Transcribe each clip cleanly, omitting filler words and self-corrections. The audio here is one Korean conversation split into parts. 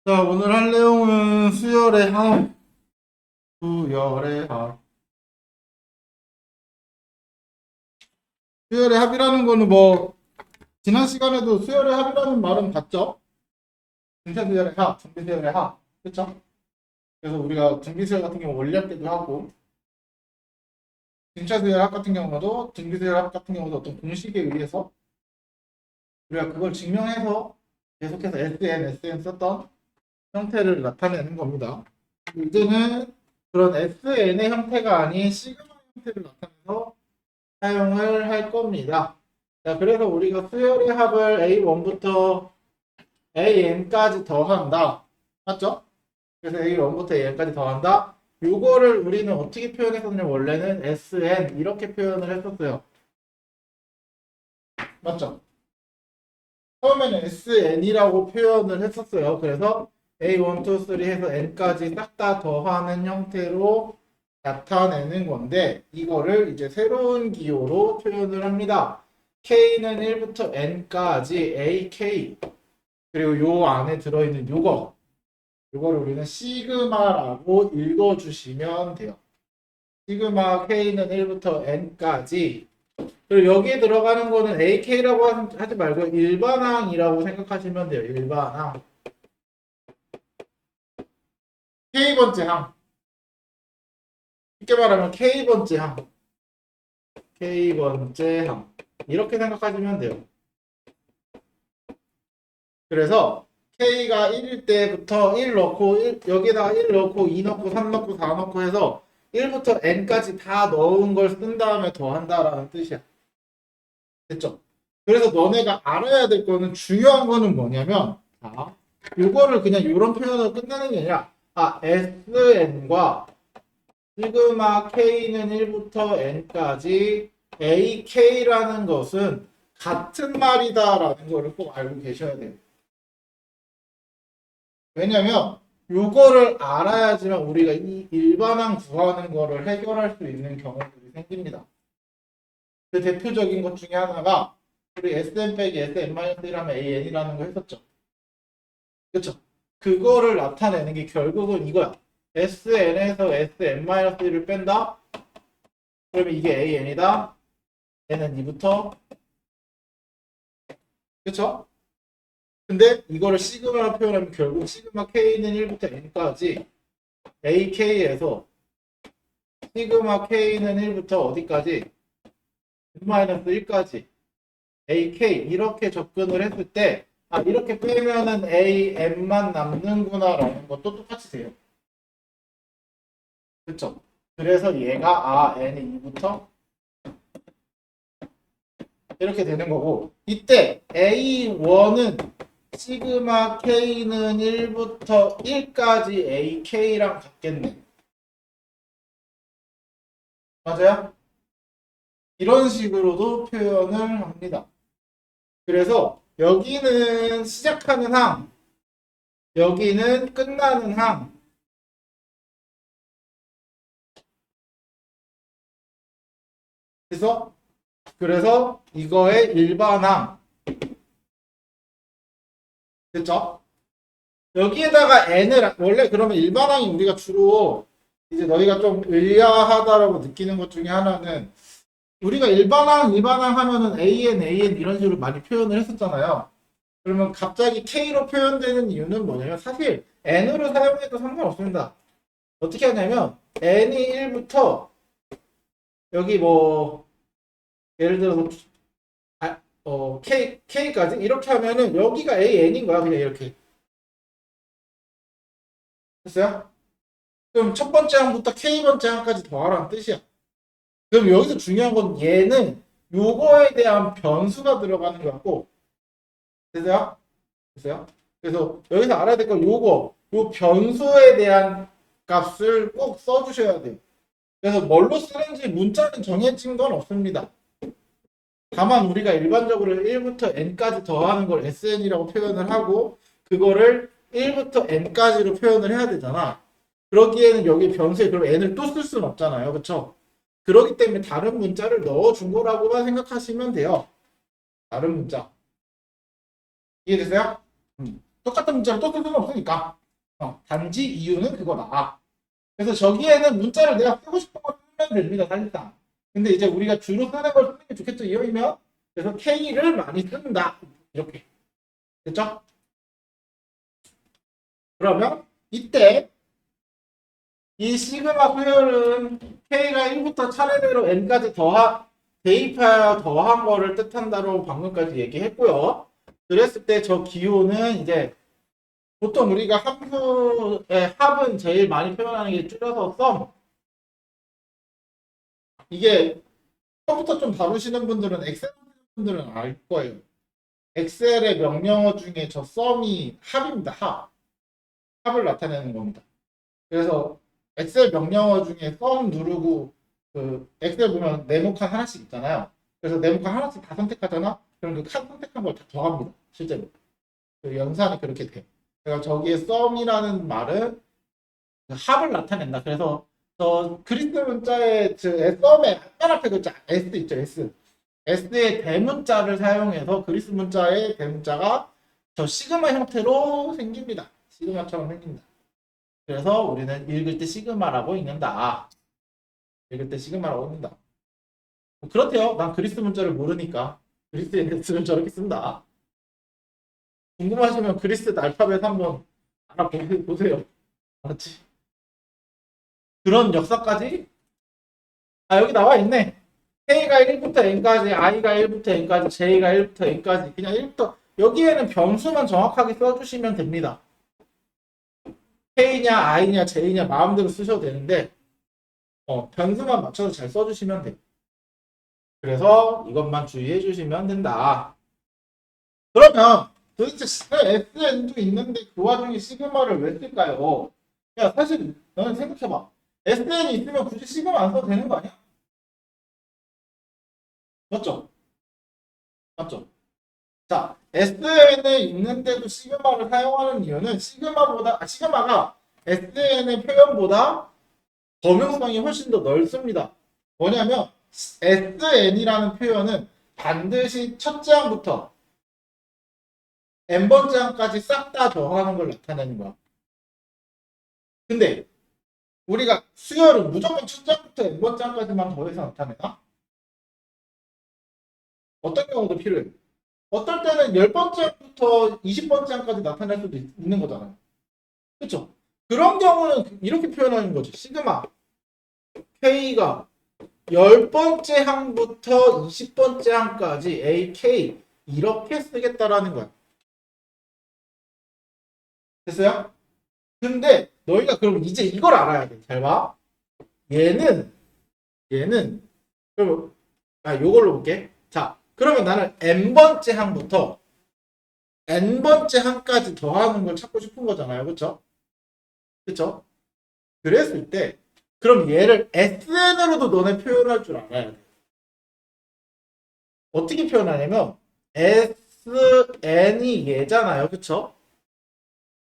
자, 오늘 할 내용은 수열의 합. 수열의 합. 수열의 합이라는 거는 지난 시간에도 수열의 합이라는 말은 봤죠? 등차 수열의 합, 등비 수열의 합. 그쵸? 그래서 우리가 등비 수열 같은 경우 원리학 때도 하고, 등차 수열의 합 같은 경우도, 등비 수열의 합 같은 경우도 어떤 공식에 의해서 우리가 그걸 증명해서 계속해서 SN 썼던 형태를 나타내는 겁니다. 이제는 그런 SN의 형태가 아닌 시그마 형태를 나타내서 사용을 할 겁니다. 자, 그래서 우리가 수열의 합을 A1부터 AN까지 더한다. 맞죠? 그래서 A1부터 AN까지 더한다. 요거를 우리는 어떻게 표현했었냐면 원래는 SN 이렇게 표현을 했었어요. 맞죠? 처음에는 SN이라고 표현을 했었어요. 그래서 A1, 2, 3 해서 N까지 싹 다 더하는 형태로 나타내는 건데 이거를 이제 새로운 기호로 표현을 합니다. K는 1부터 N까지 AK 그리고 요 안에 들어있는 요거를 우리는 시그마라고 읽어주시면 돼요. 시그마 K는 1부터 N까지 그리고 여기에 들어가는 거는 AK라고 하지 말고 일반항이라고 생각하시면 돼요. 일반항. K번째 항. 쉽게 말하면 K번째 항. K번째 항. 이렇게 생각하시면 돼요. 그래서 K가 1일 때부터 1 넣고 여기다가 1 넣고 2 넣고 3 넣고 4 넣고 해서 1부터 N까지 다 넣은 걸 쓴 다음에 더한다라는 뜻이야. 됐죠? 그래서 너네가 알아야 될 거는 중요한 거는 뭐냐면 자, 요거를 그냥 이런 표현으로 끝나는 게 아니라 SN과 시그마 K는 1부터 N까지 AK라는 것은 같은 말이다라는 거를 꼭 알고 계셔야 돼요. 왜냐면 요거를 알아야지만 우리가 이 일반항 구하는 거를 해결할 수 있는 경우들이 생깁니다. 그 대표적인 것 중에 하나가 우리 SN 빼기 SN-1이라면 AN이라는 거 했었죠. 그쵸? 그거를 나타내는 게 결국은 이거야. SN에서 SN-1를 뺀다? 그러면 이게 AN이다. 얘는 2부터. 그쵸? 근데 이거를 시그마로 표현하면 결국 시그마 K는 1부터 N까지 AK에서 시그마 K는 1부터 어디까지? N-1까지 AK 이렇게 접근을 했을 때 이렇게 빼면은 AN만 남는구나 라는 것도 똑같이 돼요. 그쵸? 그래서 얘가 N이 2부터 이렇게 되는 거고 이때 A1은 시그마 K는 1부터 1까지 AK랑 같겠네. 맞아요? 이런 식으로도 표현을 합니다. 그래서 여기는 시작하는 항, 여기는 끝나는 항. 그래서 이거의 일반항. 됐죠? 여기에다가 n을 원래 그러면 일반항이 우리가 주로 이제 너희가 좀 의아하다라고 느끼는 것 중에 하나는 우리가 일반항 하면은 AN 이런 식으로 많이 표현을 했었잖아요. 그러면 갑자기 K로 표현되는 이유는 뭐냐면 사실 N으로 사용해도 상관없습니다. 어떻게 하냐면 N이 1부터 여기 예를 들어서 K까지 이렇게 하면은 여기가 AN인 거야. 그냥 이렇게. 됐어요? 그럼 첫 번째 항부터 K번째 항까지 더하라는 뜻이야. 그럼 여기서 중요한 건 얘는 요거에 대한 변수가 들어가는 거 같고 됐어요? 됐어요? 그래서 여기서 알아야 될 건 요 변수에 대한 값을 꼭 써주셔야 돼요. 그래서 뭘로 쓰는지 문자는 정해진 건 없습니다. 다만 우리가 일반적으로 1부터 n까지 더하는 걸 sn이라고 표현을 하고 그거를 1부터 n까지로 표현을 해야 되잖아. 그러기에는 여기 변수에 그럼 n을 또 쓸 수는 없잖아요. 그쵸? 그렇기 때문에 다른 문자를 넣어준 거라고만 생각하시면 돼요. 다른 문자. 이해되세요? 똑같은 문자를 또 쓸 수는 없으니까. 단지 이유는 그거다. 그래서 저기에는 문자를 내가 쓰고 싶은 걸 쓰면 됩니다, 사실상. 근데 이제 우리가 주로 쓰는 걸 쓰는 게 좋겠죠, 이형이면. 그래서 K를 많이 쓴다. 이렇게. 됐죠? 그러면 이때 이 시그마 수열은 K가 1부터 차례대로 N까지 대입하여 더한 거를 뜻한다로 방금까지 얘기했고요. 그랬을 때 저 기호는 이제 보통 우리가 함수의 합은 제일 많이 표현하는 게 줄여서 썸. 이게 처음부터 좀 다루시는 분들은 엑셀 분들은 알 거예요. 엑셀의 명령어 중에 저 썸이 합입니다. 합. 합을 나타내는 겁니다. 그래서 엑셀 명령어 중에 썸 누르고 그 엑셀 보면 네모칸 하나씩 있잖아요. 그래서 네모칸 하나씩 다 선택하잖아. 그럼 그 칸 선택한 걸 다 더합니다. 실제로. 그 연산이 그렇게 돼. 그러니까 저기에 썸이라는 말은 그 합을 나타낸다. 그래서 저 그리스 문자의 썸의 맨 앞에 글자 S 있죠. S. S의 대문자를 사용해서 그리스 문자의 대문자가 저 시그마 형태로 생깁니다. 시그마처럼 생긴다. 그래서 우리는 읽을 때 시그마라고 읽는다. 읽을 때 시그마라고 읽는다. 뭐 그렇대요. 난 그리스 문자를 모르니까. 그리스의 S를 저렇게 쓴다. 궁금하시면 그리스 알파벳 한번 알아보세요. 알았지? 그런 역사까지? 여기 나와 있네. K가 1부터 N까지, I가 1부터 N까지, J가 1부터 N까지. 그냥 1부터, 여기에는 변수만 정확하게 써주시면 됩니다. K냐, I냐, J냐 마음대로 쓰셔도 되는데, 변수만 맞춰서 잘 써주시면 돼요. 그래서 이것만 주의해 주시면 된다. 그러면 도대체 SN도 있는데 그 와중에 시그마를 왜 쓸까요? 야, 사실 너는 생각해봐. SN이 있으면 굳이 시그마 안 써도 되는 거 아니야? 맞죠? 맞죠? 자, SN에 있는데도 시그마를 사용하는 이유는 시그마가 SN의 표현보다 범용성이 훨씬 더 넓습니다. 뭐냐면 SN이라는 표현은 반드시 첫째 항부터 n번째 항까지 싹 다 더하는 걸 나타내는 거야. 근데 우리가 수열은 무조건 첫째 항부터 n번째 항까지만 더해서 나타내나? 어떤 경우도 필요해. 어떨 때는 10번째부터 20번째 항까지 나타낼 수도 있는 거잖아요. 그렇죠? 그런 경우는 이렇게 표현하는 거지. 시그마 K가 10번째 항부터 20번째 항까지 AK 이렇게 쓰겠다라는 거야. 됐어요? 근데 너희가 그럼 이제 이걸 알아야 돼. 잘 봐. 얘는 그럼 요걸로 볼게. 자, 그러면 나는 n번째 항부터 n번째 항까지 더하는 걸 찾고 싶은 거잖아요. 그렇죠? 그렇죠? 그랬을 때 그럼 얘를 SN으로도 너네 표현할 줄 알아야 돼. 어떻게 표현하냐면 SN이 얘잖아요. 그쵸?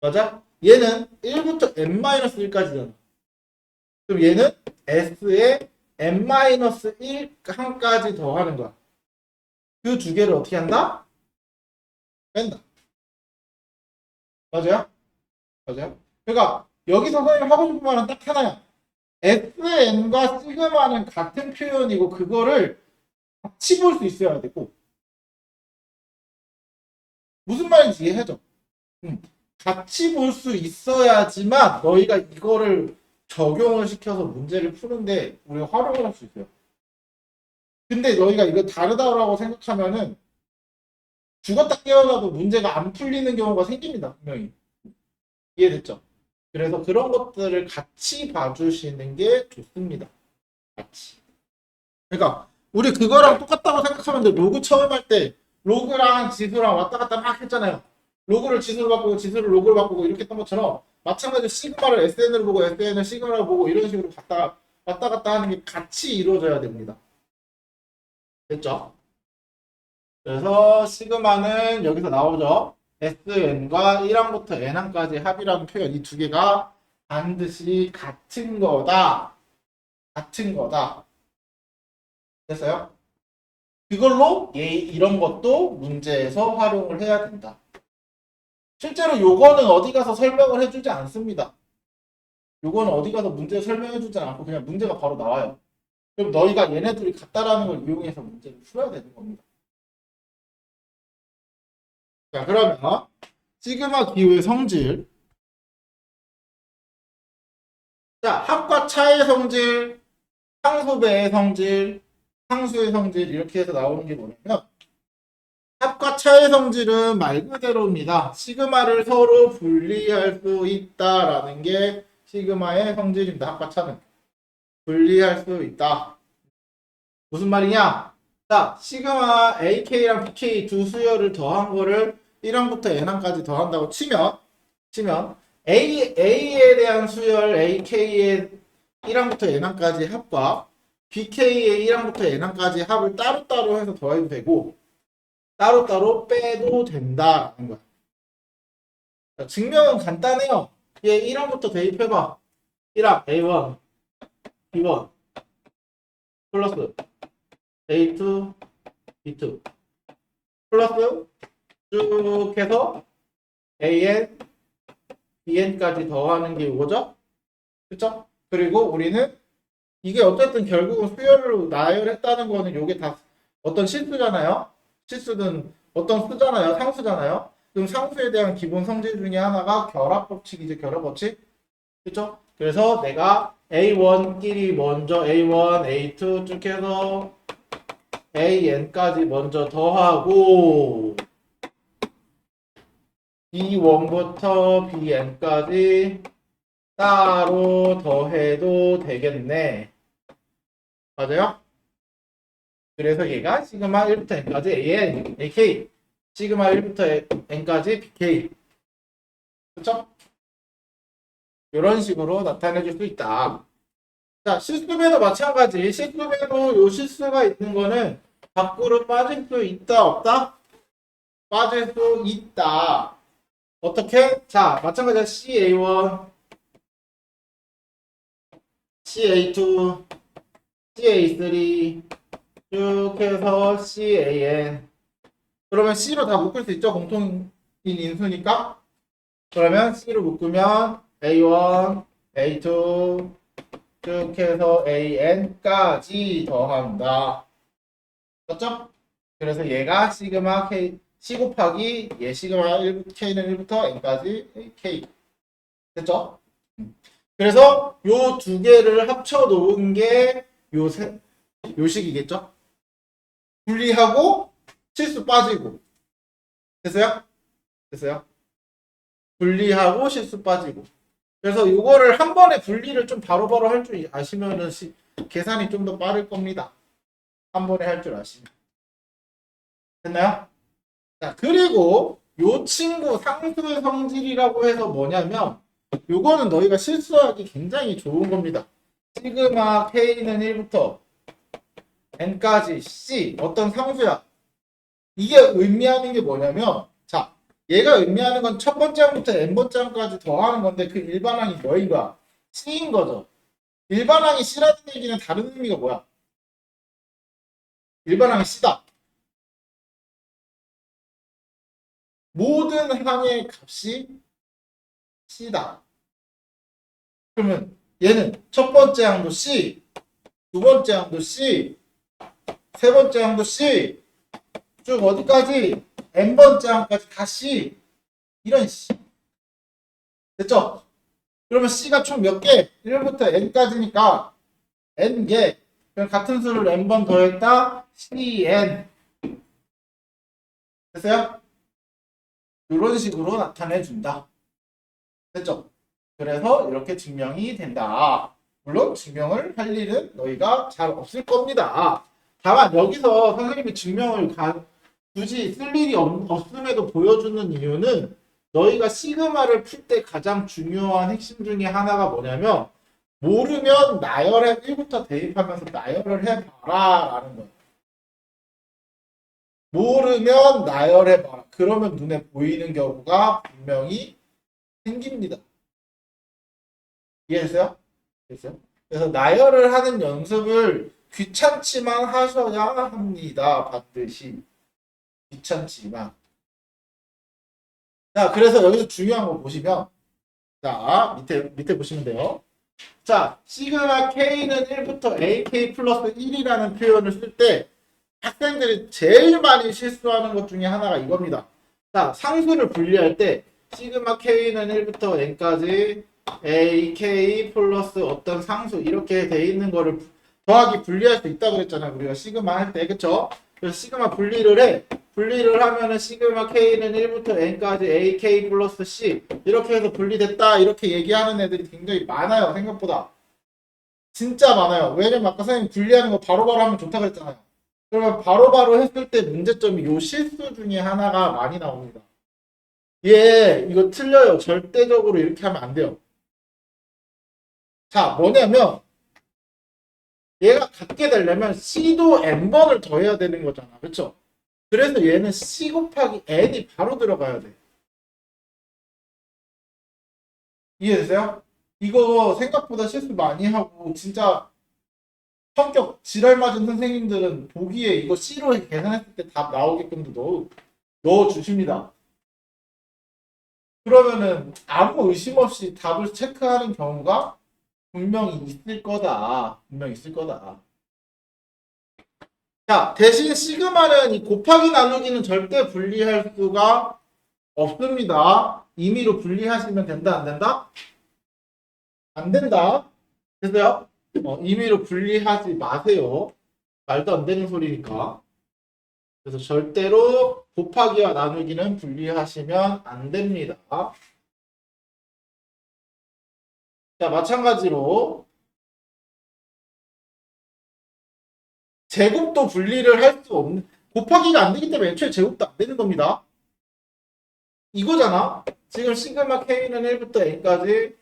맞아? 얘는 1부터 n-1까지잖아. 그럼 얘는 S에 n-1 항까지 더하는 거야. 그 두 개를 어떻게 한다? 뺀다. 맞아요? 맞아요? 그러니까 여기서 선생님 하고 싶은 말은 딱 하나야. SN과 시그마는 같은 표현이고 그거를 같이 볼 수 있어야 되고 무슨 말인지 이해해줘. 같이 볼 수 있어야지만 너희가 이거를 적용을 시켜서 문제를 푸는데 우리가 활용을 할 수 있어요. 근데 너희가 이거 다르다고 생각하면은 죽었다 깨어나도 문제가 안 풀리는 경우가 생깁니다. 분명히. 이해됐죠? 그래서 그런 것들을 같이 봐주시는 게 좋습니다. 같이. 그러니까 우리 그거랑 똑같다고 생각하면 돼. 로그 처음 할 때 로그랑 지수랑 왔다 갔다 막 했잖아요. 로그를 지수로 바꾸고 지수를 로그로 바꾸고 이렇게 했던 것처럼 마찬가지로 시그마를 SN으로 보고 SN을 시그마로 보고 이런 식으로 왔다 갔다 하는 게 같이 이루어져야 됩니다. 됐죠? 그래서 시그마는 여기서 나오죠. SN과 1항부터 N항까지 합이라는 표현 이 두 개가 반드시 같은 거다. 같은 거다. 됐어요? 그걸로 이런 것도 문제에서 활용을 해야 된다. 실제로 요거는 어디 가서 설명을 해주지 않습니다. 요거는 어디 가서 문제 설명해주지 않고 그냥 문제가 바로 나와요. 그럼 너희가 얘네들이 같다라는 걸 이용해서 문제를 풀어야 되는 겁니다. 자, 그러면 시그마 기호의 성질. 자, 합과 차의 성질, 상수배의 성질, 상수의 성질 이렇게 해서 나오는 게 뭐냐면 합과 차의 성질은 말 그대로입니다. 시그마를 서로 분리할 수 있다라는 게 시그마의 성질입니다. 합과 차는 분리할 수 있다. 무슨 말이냐? 자, 시그마 AK랑 BK 두 수열을 더한 거를 1항부터 N항까지 더한다고 치면 A에 대한 수열 AK의 1항부터 N항까지 합과 BK의 1항부터 N항까지 합을 따로따로 해서 더해도 되고 따로따로 빼도 된다는 거야. 자, 증명은 간단해요. 얘 1항부터 대입해봐. 1항 A1, B1 플러스 A2, B2 플러스 쭉 해서 AN, BN까지 더하는 게 이거죠? 그쵸? 그리고 우리는 이게 어쨌든 결국은 수열로 나열했다는 거는 이게 다 어떤 실수잖아요? 실수는 어떤 수잖아요? 상수잖아요? 그럼 상수에 대한 기본 성질 중에 하나가 결합 법칙이죠. 결합 법칙. 그쵸? 그래서 내가 A1끼리 먼저 A1, A2 쭉 해서 AN까지 먼저 더하고 B1부터 BN까지 따로 더해도 되겠네. 맞아요? 그래서 얘가 시그마 1부터 n까지 AN, AK, 시그마 1부터 n까지 BK. 그쵸? 이런 식으로 나타내 줄 수 있다. 자, 실수배도 마찬가지. 실수배도 요 실수가 있는 거는 밖으로 빠질 수 있다, 없다? 빠질 수 있다. 어떻게? 자, 마찬가지야. CA1, CA2, CA3 쭉 해서 CAN. 그러면 C로 다 묶을 수 있죠? 공통인 인수니까. 그러면 C로 묶으면 A1, A2 쭉 해서 AN까지 더한다. 맞죠? 그래서 얘가 시그마 K, C 곱하기 얘 시그마 1, K는 1부터 N까지 K. 됐죠? 그래서 요 두 개를 합쳐 놓은 게 요 식이겠죠? 분리하고 실수 빠지고. 됐어요? 됐어요? 분리하고 실수 빠지고. 그래서 이거를 한 번에 분리를 좀 바로바로 할 줄 아시면은 계산이 좀 더 빠를 겁니다. 한 번에 할 줄 아시면. 됐나요? 자, 그리고 요 친구 상수의 성질이라고 해서 뭐냐면 요거는 너희가 실수하기 굉장히 좋은 겁니다. 시그마 K는 1부터 N까지 C 어떤 상수야. 이게 의미하는 게 뭐냐면 자, 얘가 의미하는 건 첫 번째 항부터 n번째 항까지 더하는 건데 그 일반항이 뭐인 거야? C인 거죠. 일반항이 C라는 얘기는 다른 의미가 뭐야? 일반항이 C다. 모든 항의 값이 C다. 그러면 얘는 첫 번째 항도 C, 두 번째 항도 C, 세 번째 항도 C, 쭉 어디까지? n번째 항까지 다 C. 이런 C. 됐죠? 그러면 C가 총 몇 개? 1부터 N까지니까 N개. 그럼 같은 수를 N번 더했다. CN. 됐어요? 이런 식으로 나타내준다. 됐죠? 그래서 이렇게 증명이 된다. 물론 증명을 할 일은 너희가 잘 없을 겁니다. 다만 여기서 선생님이 증명을 굳이 쓸 일이 없음에도 보여주는 이유는 너희가 시그마를 풀 때 가장 중요한 핵심 중에 하나가 뭐냐면 모르면 나열해 1부터 대입하면서 나열을 해봐라 라는 거예요. 모르면 나열해봐라. 그러면 눈에 보이는 경우가 분명히 생깁니다. 이해했어요? 됐어요? 그래서 나열을 하는 연습을 귀찮지만 하셔야 합니다. 반드시. 귀찮지만. 자, 그래서 여기서 중요한 거 보시면, 자, 밑에 보시면 돼요. 자, 시그마 K는 1부터 AK 플러스 1이라는 표현을 쓸 때 학생들이 제일 많이 실수하는 것 중에 하나가 이겁니다. 자, 상수를 분리할 때 시그마 K는 1부터 N까지 AK 플러스 어떤 상수 이렇게 돼 있는 거를 더하기 분리할 수 있다고 그랬잖아요. 우리가 시그마 할 때. 그쵸? 그래서 시그마 분리를 해. 분리를 하면은 시그마 K는 1부터 N까지 AK 플러스 C 이렇게 해서 분리됐다 이렇게 얘기하는 애들이 굉장히 많아요. 생각보다. 진짜 많아요. 왜냐면 아까 선생님 분리하는 거 바로바로 하면 좋다 그랬잖아요. 그러면 바로바로 했을 때 문제점이 요 실수 중에 하나가 많이 나옵니다. 얘 이거 틀려요. 절대적으로 이렇게 하면 안 돼요. 자, 뭐냐면 얘가 같게 되려면 C도 N번을 더해야 되는 거잖아. 그렇죠? 그래서 얘는 C 곱하기 N이 바로 들어가야 돼. 이해되세요? 이거 생각보다 실수 많이 하고 진짜 성격 지랄 맞은 선생님들은 보기에 이거 C로 계산했을 때 답 나오게끔도 넣어주십니다. 그러면은 아무 의심 없이 답을 체크하는 경우가 분명히 있을 거다. 분명히 있을 거다. 자, 대신 시그마는 이 곱하기 나누기는 절대 분리할 수가 없습니다. 임의로 분리하시면 된다, 안 된다? 안 된다. 됐어요? 임의로 분리하지 마세요. 말도 안 되는 소리니까. 그래서 절대로 곱하기와 나누기는 분리하시면 안 됩니다. 자, 마찬가지로 제곱도 분리를 할 수 없는, 곱하기가 안 되기 때문에 애초에 제곱도 안 되는 겁니다. 이거잖아. 지금 시그마 K는 1부터 N까지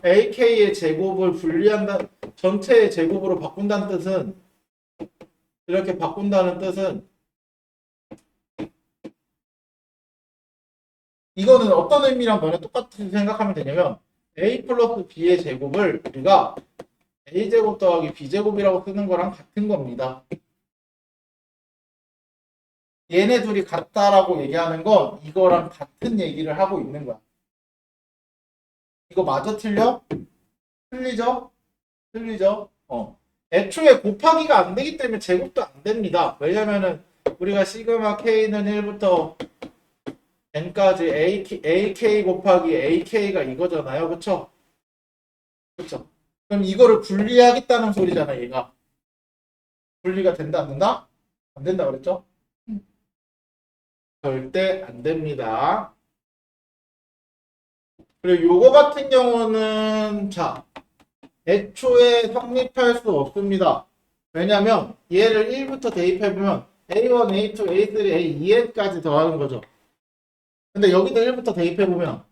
AK의 제곱을 분리한다, 전체의 제곱으로 바꾼다는 뜻은, 이렇게 바꾼다는 뜻은, 이거는 어떤 의미랑 너네 똑같이 생각하면 되냐면, A 플러스 B의 제곱을 우리가 A제곱 더하기 B제곱이라고 쓰는 거랑 같은 겁니다. 얘네 둘이 같다라고 얘기하는 건 이거랑 같은 얘기를 하고 있는 거야. 이거 마저 틀려? 틀리죠? 틀리죠? 애초에 곱하기가 안 되기 때문에 제곱도 안 됩니다. 왜냐면은 우리가 시그마 K는 1부터 N까지 AK 곱하기 AK가 이거잖아요. 그쵸? 그쵸? 그럼 이거를 분리하겠다는 소리잖아, 얘가. 분리가 된다, 안 된다? 안 된다 그랬죠? 절대 안 됩니다. 그리고 요거 같은 경우는, 자, 애초에 성립할 수 없습니다. 왜냐면 얘를 1부터 대입해보면 A1, A2, A3, A2N까지 더하는 거죠. 근데 여기도 1부터 대입해보면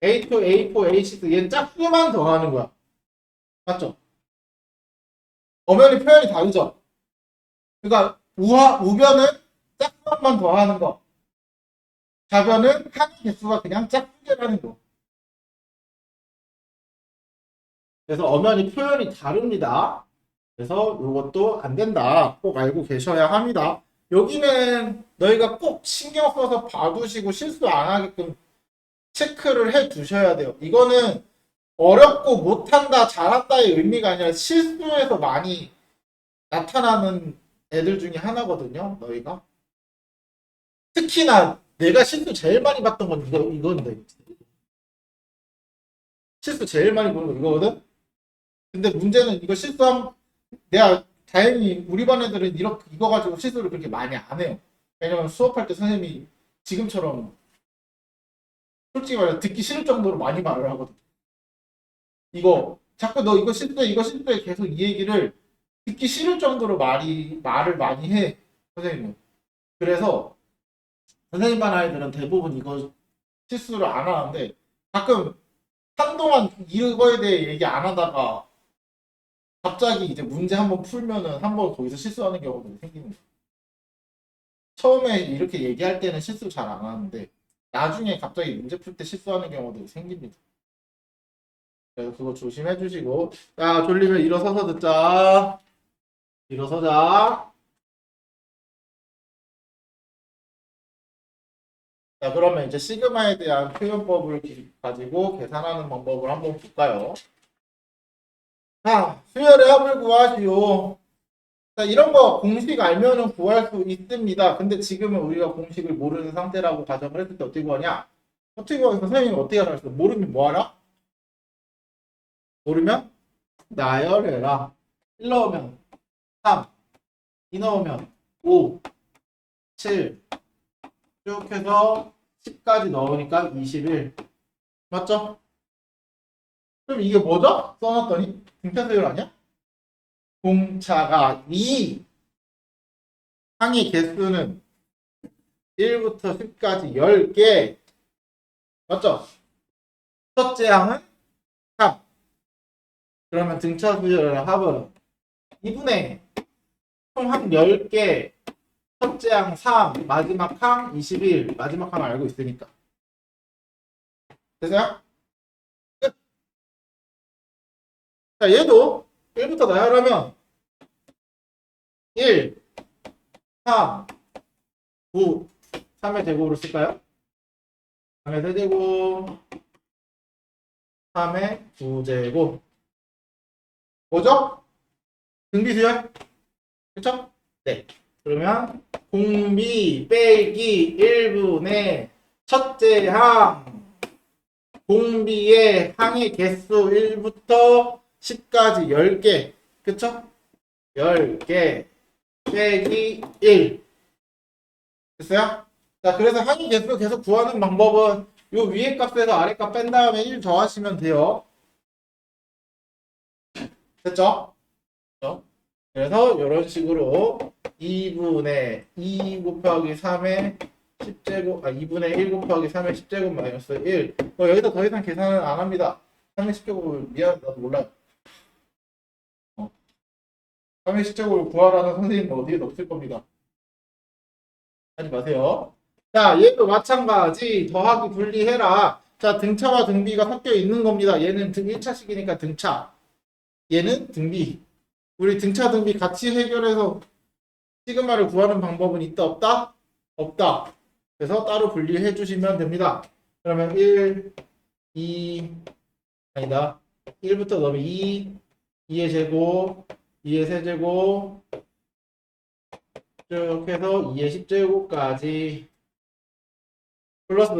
A2, A4, A6 얘는 짝수만 더하는 거야. 맞죠? 엄연히 표현이 다르죠? 그러니까 우변은 짝수만 더하는 거. 좌변은 한 개수가 그냥 짝수제라는 거. 그래서 엄연히 표현이 다릅니다. 그래서 이것도 안 된다. 꼭 알고 계셔야 합니다. 여기는 너희가 꼭 신경 써서 봐두시고 실수 안 하게끔 체크를 해 두셔야 돼요. 이거는 어렵고 못한다, 잘한다의 의미가 아니라 실수에서 많이 나타나는 애들 중에 하나거든요. 너희가. 특히나 내가 실수 제일 많이 봤던 건 이건데. 실수 제일 많이 보는 거 이거거든? 근데 문제는 이거 실수하면 내가 다행히 우리 반 애들은 이거 가지고 실수를 그렇게 많이 안 해요. 왜냐면 수업할 때 선생님이 지금처럼 솔직히 말해 듣기 싫을 정도로 많이 말을 하거든. 이거 자꾸 너 이거 실수해 계속 이 얘기를 듣기 싫을 정도로 말을 많이 해 선생님은. 그래서 선생님 반 아이들은 대부분 이거 실수를 안 하는데 가끔 한동안 이거에 대해 얘기 안 하다가 갑자기 이제 문제 한번 풀면은 한번 거기서 실수하는 경우도 생기는 거예요. 처음에 이렇게 얘기할 때는 실수 잘 안 하는데 나중에 갑자기 문제 풀 때 실수하는 경우도 생깁니다. 그래서 그거 조심해 주시고, 야 졸리면 일어서서 듣자. 일어서자. 자, 그러면 이제 시그마에 대한 표현법을 가지고 계산하는 방법을 한번 볼까요? 자, 수열의 합을 구하시오. 자, 이런 거 공식 알면은 구할 수 있습니다. 근데 지금은 우리가 공식을 모르는 상태라고 가정을 했을 때 어떻게 구하냐? 어떻게 구하냐? 선생님이 어떻게 알았어? 모르면 뭐 하라? 모르면 나열해라. 1 넣으면 3, 2 넣으면 5, 7, 쭉 해서 10까지 넣으니까 21. 맞죠? 그럼 이게 뭐죠? 써놨더니 등차수열 아니야? 공차가 2. 항의 개수는 1부터 10까지 10개. 맞죠? 첫째 항은 3. 그러면 등차수열의 합은 2분의 총 항 10개. 첫째 항 3, 마지막 항 21. 마지막 항 알고 있으니까. 됐어요? 끝. 자, 얘도 1부터 나열하면 1, 3, 9, 3의 제곱으로 쓸까요? 3의 세제곱, 3의 9제곱. 뭐죠? 등비수열? 그쵸? 네. 그러면 공비 빼기 1분의 첫째 항, 공비의 항의 개수 1부터 10까지 10개. 그쵸? 10개 빼기 1. 됐어요? 자, 그래서 항의 개수 계속 구하는 방법은 요 위에 값에서 아래 값 뺀 다음에 1 더하시면 돼요. 됐죠? 그렇죠? 그래서 이런 식으로 2분의 2 곱하기 3의 10제곱, 2분의 1 곱하기 3의 10제곱 마이너스 1. 여기다 더 이상 계산은 안 합니다. 3의 10제곱을 미안하다 몰라요. 3의 10제곱을 구하라는 선생님은 어디에도 없을 겁니다. 하지 마세요. 자, 얘도 마찬가지 더하기 분리해라. 자, 등차와 등비가 섞여 있는 겁니다. 얘는 1차식이니까 등차. 얘는 등비. 우리 등차 등비 같이 해결해서 시그마를 구하는 방법은 있다 없다? 없다. 그래서 따로 분리해 주시면 됩니다. 그러면 1, 2, 아니다. 1부터 넣으면 2, 2의 제곱, 2의 세제곱, 쭉 해서 2의 10제곱까지 플러스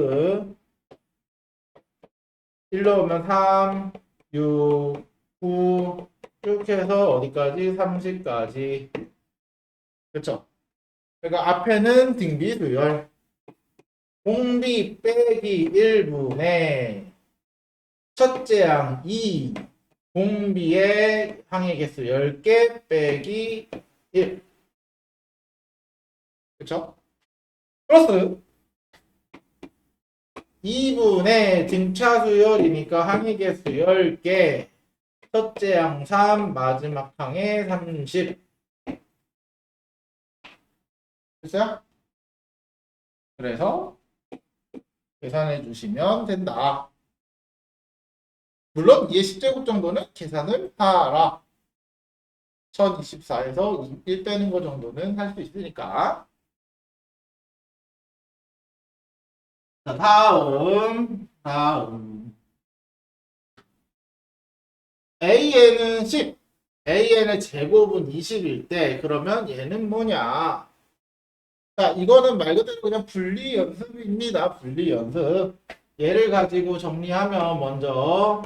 1 넣으면 3, 6, 9, 쭉 해서 어디까지? 30까지. 그렇죠? 그러니까 앞에는 등비 수열, 공비 빼기 1분의 첫째 항 2, 공비의 항의 개수 10개 빼기 1. 그쵸? 플러스 2분의 등차 수열이니까 항의 개수 10개, 첫째 항 3, 마지막 항의 30. 됐어요? 그래서 계산해 주시면 된다. 물론 2의 10제곱 정도는 계산을 하라. 1024에서 1 빼는 거 정도는 할 수 있으니까. 자, 다음. AN은 10, AN의 제곱은 20일 때, 그러면 얘는 뭐냐? 자, 이거는 말 그대로 그냥 분리 연습입니다. 분리 연습. 얘를 가지고 정리하면 먼저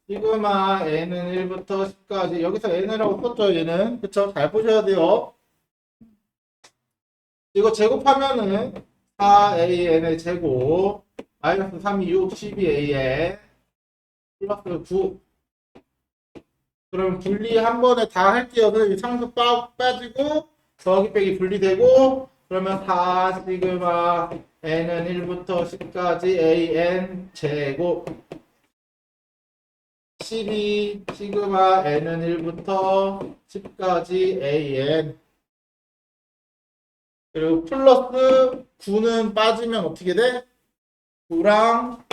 시그마 n은 1부터 10까지, 여기서 n이라고 썼죠, 얘는. 그쵸? 잘 보셔야 돼요. 이거 제곱하면은 4an의 제곱 마이너스 3이 6, 12an 플러스 9. 그럼 분리 한 번에 다 할게요. 그래서 상수 빠지고 더하기 빼기 분리되고, 그러면 4 시그마 n은 1부터 10까지 an 제곱 12 시그마 n은 1부터 10까지 an, 그리고 플러스 9는 빠지면 어떻게 돼? 9랑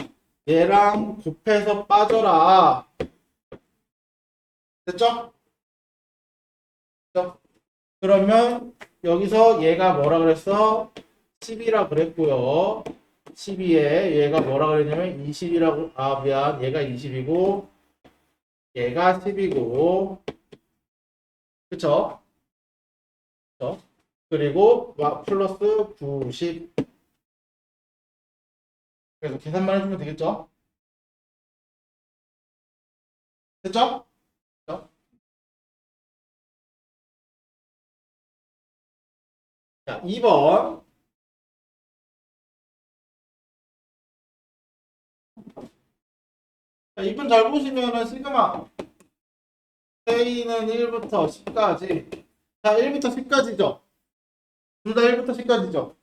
얘랑 곱해서 빠져라. 됐죠? 됐죠? 그러면 여기서 얘가 뭐라 그랬어? 10이라 그랬고요. 12에 얘가 뭐라 그랬냐면 20이라고, 아 미안, 얘가 20이고 얘가 10이고, 그쵸? 그쵸? 그리고 플러스 90. 그래서 계산만 해주면 되겠죠? 됐죠? 됐죠? 자, 2번. 자, 2번 잘 보시면은 시그마 K는 1부터 10까지. 자, 1부터 10까지죠? 둘 다 1부터 10까지죠?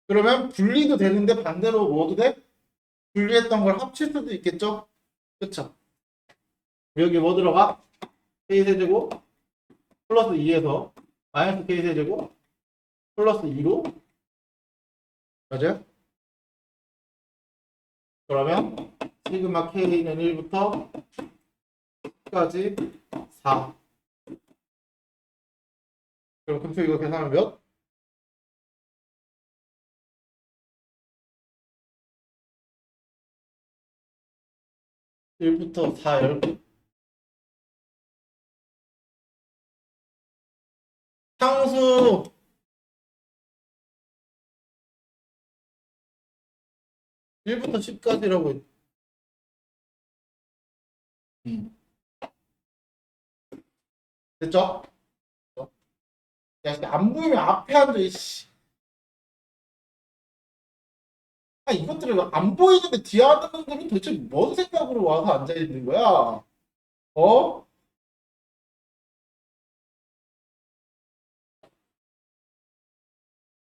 그러면 분리도 되는데 반대로 뭐도 돼? 분리했던 걸 합칠 수도 있겠죠? 그쵸? 여기 뭐 들어가? K세제곱 플러스 2에서 마이너스 K세제곱 플러스 2로, 맞아요? 그러면 시그마 K는 1부터 10까지 4. 그럼 금수 이거 계산하면 몇? 1부터 4 10. 상수 1부터 10까지라고. 됐죠? 야, 안 보이면 앞에 앉아, 이씨. 아, 이것들을 안 보이는데 뒤에 앉는 놈들은 도대체 뭔 생각으로 와서 앉아 있는 거야? 어?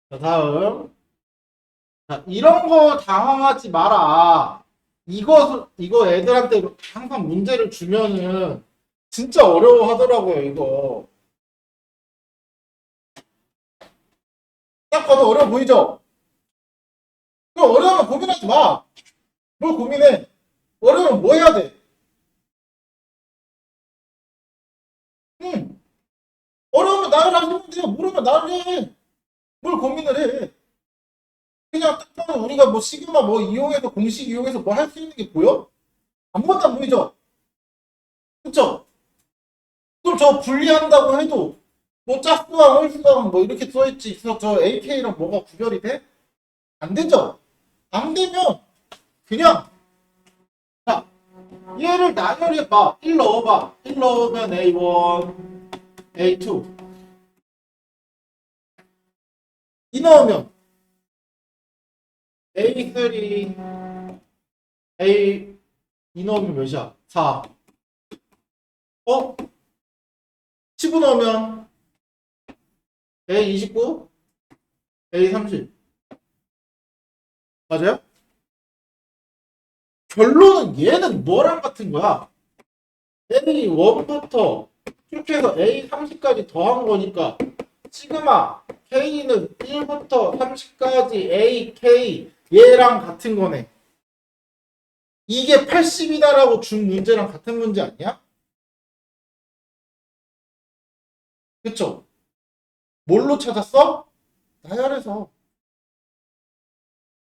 자, 다음. 자, 이런 거 당황하지 마라. 이거 애들한테 항상 문제를 주면은 진짜 어려워하더라고요, 이거. 딱 봐도 어려워 보이죠? 그럼 어려우면 고민하지 마. 뭘 고민해? 어려우면 뭐 해야 돼? 응. 어려우면 나를 하시면 돼요. 모르면 나를 해. 뭘 고민을 해? 그냥 딱 봐도 우리가 뭐 시그마 뭐 이용해서 공식 이용해서 뭐 할 수 있는 게 보여? 아무것도 안 보이죠? 그쵸? 그럼 저 분리한다고 해도 뭐 짝수랑 홀수랑 뭐 이렇게 써있지. 그래서 저 AK랑 뭐가 구별이 돼? 안 되죠? 안 되면 그냥, 자, 얘를 나열해봐. 1 넣어봐. 1 넣으면 A1, A2. 2 넣으면 A3, A, 2 넣으면 몇이야? 4. 어? 15 넣으면 A29, A30. 맞아요? 결론은 얘는 뭐랑 같은 거야? A1부터 쭉 해서 A30까지 더한 거니까 시그마 K는 1부터 30까지 AK 얘랑 같은 거네. 이게 80이다라고 준 문제랑 같은 문제 아니야? 그쵸? 뭘로 찾았어? 나열해서.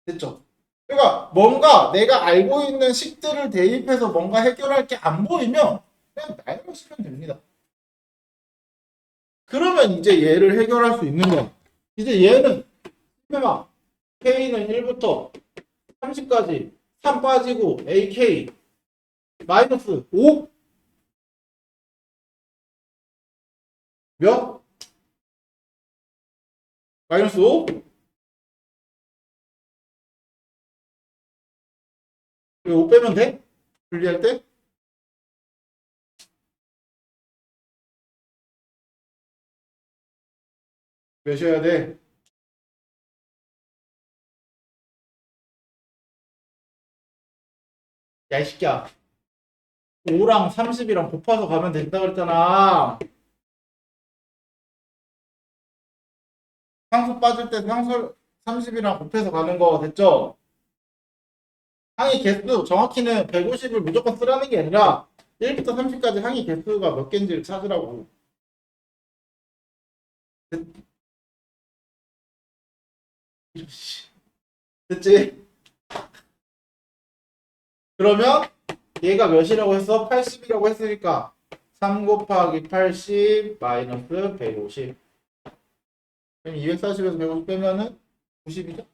됐죠? 그러니까 뭔가 내가 알고 있는 식들을 대입해서 뭔가 해결할 게 안 보이면 그냥 나열하시면 됩니다. 그러면 이제 얘를 해결할 수 있는 거야. 이제 얘는 해봐. K는 1부터 30까지 3 빠지고 AK 마이너스 5 몇? 마이너스 5? 이거 5 빼면 돼? 분리할 때? 몇이어야 돼? 야, 이 새끼야. 5랑 30이랑 곱해서 가면 된다 그랬잖아. 상수 빠질 때 상수 30이랑 곱해서 가는 거 됐죠? 항의 개수 정확히는 150을 무조건 쓰라는 게 아니라 1부터 30까지 항의 개수가 몇 개인지를 찾으라고. 됐지? 그러면 얘가 몇이라고 했어? 80이라고 했으니까 3 곱하기 80 마이너스 150. 그럼 240에서 150 빼면은 90이죠?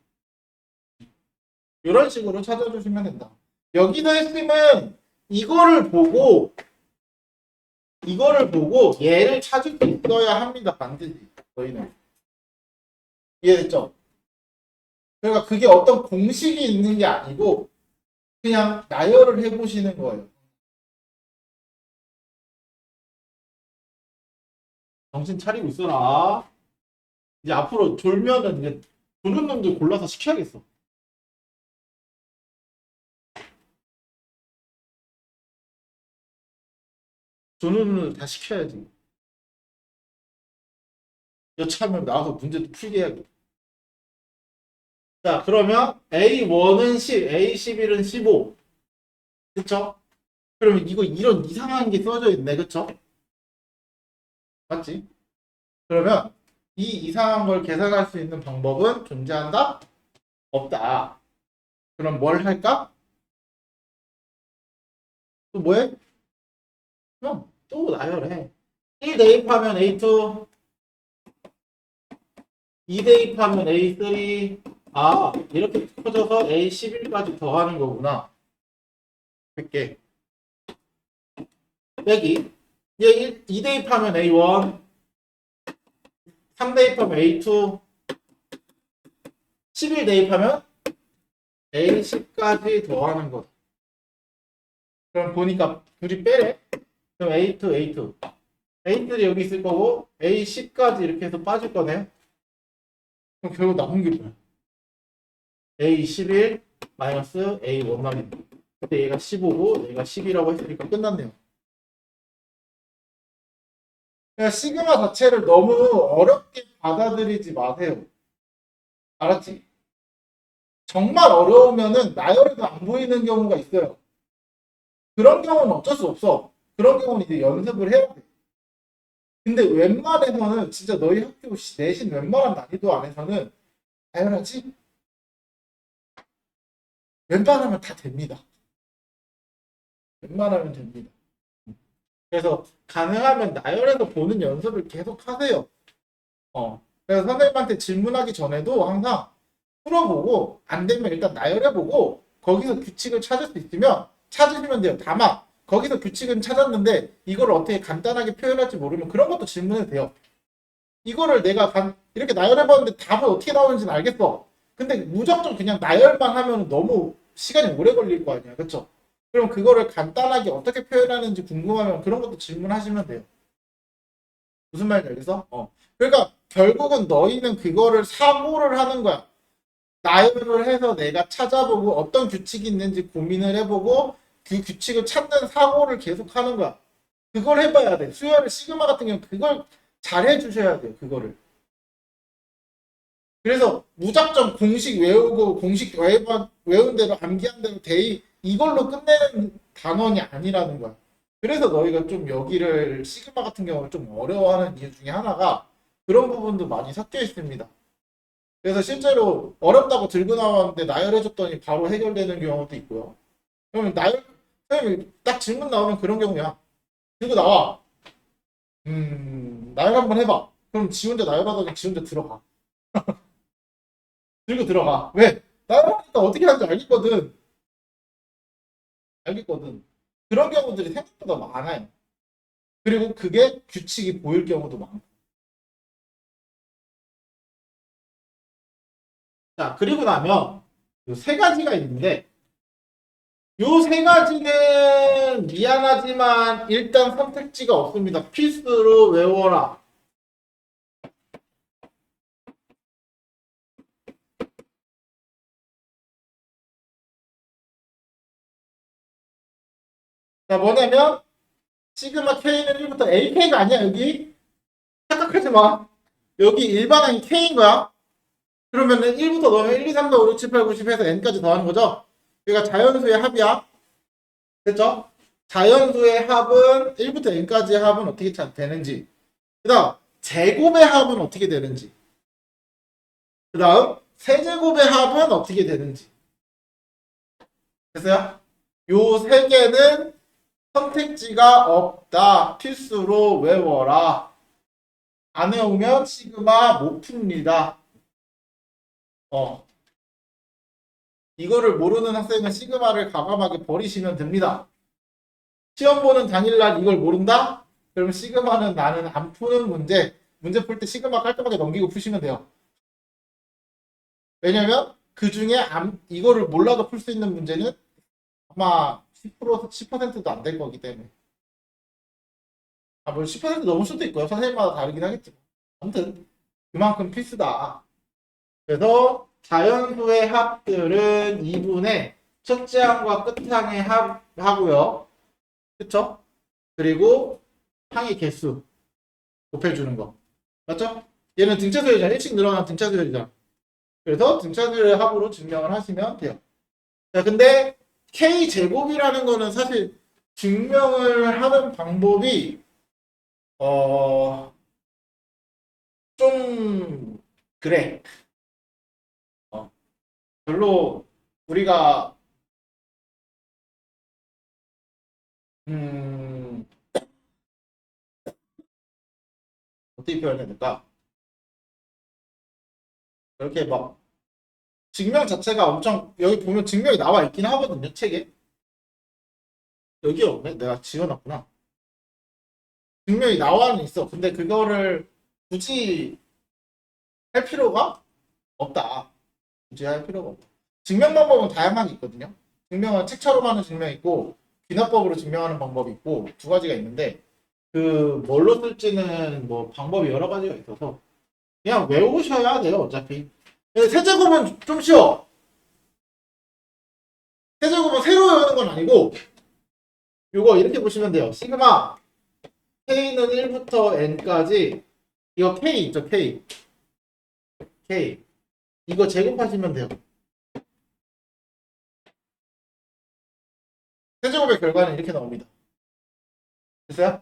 이런 식으로 찾아주시면 된다. 여기서 했으면 이거를 보고 얘를 찾을 수 있어야 합니다. 반드시 저희는. 이해됐죠? 그러니까 그게 어떤 공식이 있는 게 아니고 그냥 나열을 해보시는 거예요. 정신 차리고 있어라. 이제 앞으로 졸면은 이제 조는 놈들 골라서 시켜야겠어. 조는 놈들 다 시켜야지. 여차하면 나와서 문제도 풀게 해야겠다. 자, 그러면 A1은 10, A11은 15. 그쵸? 그러면 이거 이런 이상한 게 써져 있네. 그쵸? 맞지? 그러면 이 이상한 걸 계산할 수 있는 방법은 존재한다? 없다. 그럼 뭘 할까? 또 뭐해? 그럼 또 나열해. 1 대입하면 A2, 2 대입하면 A3. 아, 이렇게 커져서 A11까지 더하는 거구나. 100개. 빼기. 얘 2 대입하면 A1, 3 대입하면 A2, 11 대입하면 A10까지 더하는 거. 그럼 보니까 둘이 빼래. 그럼 A2, A2. A3 여기 있을 거고 A10까지 이렇게 해서 빠질 거네요. 그럼 결국 남은 게 뭐야? A11 마이너스 A1 남입니다. 그때 얘가 15고 얘가 10이라고 했으니까 끝났네요. 그냥 시그마 자체를 너무 어렵게 받아들이지 마세요. 알았지? 정말 어려우면은 나열해도 안 보이는 경우가 있어요. 그런 경우는 어쩔 수 없어. 그런 경우는 이제 연습을 해야 돼. 근데 웬만해서는 진짜 너희 학교 내신 웬만한 난이도 안에서는 나열하지? 웬만하면 다 됩니다. 웬만하면 됩니다. 그래서 가능하면 나열해서 보는 연습을 계속 하세요. 그래서 선생님한테 질문하기 전에도 항상 풀어보고 안 되면 일단 나열해보고 거기서 규칙을 찾을 수 있으면 찾으시면 돼요. 다만 거기서 규칙은 찾았는데 이걸 어떻게 간단하게 표현할지 모르면 그런 것도 질문해도 돼요. 이거를 내가 이렇게 나열해봤는데 답은 어떻게 나오는지는 알겠어. 근데 무조건 그냥 나열만 하면 너무 시간이 오래 걸릴 거 아니야. 그쵸? 그럼 그거를 간단하게 어떻게 표현하는지 궁금하면 그런 것도 질문하시면 돼요. 무슨 말인지 알겠어? 그러니까 결국은 너희는 그거를 사고를 하는 거야. 나열을 해서 내가 찾아보고 어떤 규칙이 있는지 고민을 해보고 그 규칙을 찾는 사고를 계속 하는 거야. 그걸 해봐야 돼. 수열의 시그마 같은 경우는 그걸 잘 해주셔야 돼요. 그거를. 그래서 무작정 공식 외우고 공식 외운 대로 암기한 대로 데이 이걸로 끝내는 단원이 아니라는 거야. 그래서 너희가 좀 여기를 시그마 같은 경우는 좀 어려워하는 이유 중에 하나가 그런 부분도 많이 섞여 있습니다. 그래서 실제로 어렵다고 들고 나왔는데 나열해줬더니 바로 해결되는 경우도 있고요. 그러면 선생님이 딱 질문 나오면 그런 경우야. 들고 나와. 나열 한번 해봐. 그럼 지 혼자 나열하더니 지 혼자 들어가. 들고 들어가. 왜? 나열하니까 어떻게 하는지 알겠거든. 알겠거든. 그런 경우들이 생각보다 많아요. 그리고 그게 규칙이 보일 경우도 많고. 자, 그리고 나면 요 세 가지가 있는데 요 세 가지는 미안하지만 일단 선택지가 없습니다. 필수로 외워라. 자, 뭐냐면 시그마 K는 1부터 AK가 아니야, 여기. 착각하지 마. 여기 일반항이 K인 거야. 그러면은 1부터 넣으면 1, 2, 3, 4, 5, 6, 7, 8, 9, 10 해서 N까지 더하는 거죠. 그러니까 자연수의 합이야. 됐죠? 자연수의 합은 1부터 N까지의 합은 어떻게 되는지. 그 다음 제곱의 합은 어떻게 되는지. 그 다음 세제곱의 합은 어떻게 되는지. 됐어요? 요 세 개는 선택지가 없다. 필수로 외워라. 안 외우면 시그마 못 풉니다. 이거를 모르는 학생은 시그마를 과감하게 버리시면 됩니다. 시험 보는 당일날 이걸 모른다? 그럼 시그마는 나는 안 푸는 문제 풀 때 시그마 깔끔하게 넘기고 푸시면 돼요. 왜냐면 그 중에 이거를 몰라도 풀 수 있는 문제는 아마 10%도 안 될 거기 때문에. 뭐 10% 넘을 수도 있고요. 선생님마다 다르긴 하겠지만. 아무튼 그만큼 필수다. 그래서 자연수의 합들은 2분의 첫째 항과 끝항의 합하고요. 그쵸? 그리고 항의 개수 곱해주는 거. 맞죠? 얘는 등차수열이잖아. 1씩 늘어난 등차수열이잖아. 그래서 등차수열의 합으로 증명을 하시면 돼요. 자, 근데 K제곱이라는 거는 사실 증명을 하는 방법이 좀 그래. 별로 우리가 음 어떻게 표현해야 될까? 이렇게 막 증명 자체가 엄청 여기 보면 증명이 나와 있긴 하거든요, 책에. 여기 없네. 내가 지워놨구나. 증명이 나와는 있어. 근데 그거를 굳이 할 필요가 없다. 굳이 할 필요가 없다. 증명 방법은 다양하게 있거든요. 증명은 책처럼 하는 증명이 있고 기납법으로 증명하는 방법이 있고 두 가지가 있는데 그 뭘로 쓸지는 뭐 방법이 여러 가지가 있어서 그냥 외우셔야 돼요. 어차피. 근데 세제곱은 좀 쉬워. 세제곱은 새로 외우는 건 아니고 요거 이렇게 보시면 돼요. 시그마 K는 1부터 N까지 이거 K 있죠? K 이거 제곱하시면 돼요. 세제곱의 결과는 이렇게 나옵니다. 됐어요?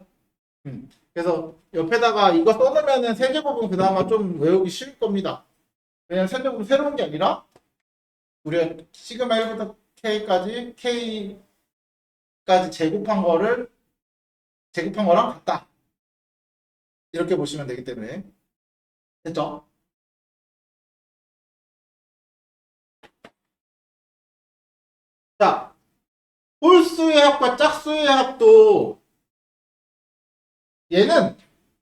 그래서 옆에다가 이거 써놓으면은 세제곱은 그나마 좀 외우기 쉬울 겁니다. 왜냐면 세제곱은 새로운 게 아니라 우리가 시그마 1부터 K까지 제곱한 거랑 같다. 이렇게 보시면 되기 때문에 됐죠? 자, 홀수의 합과 짝수의 합도 얘는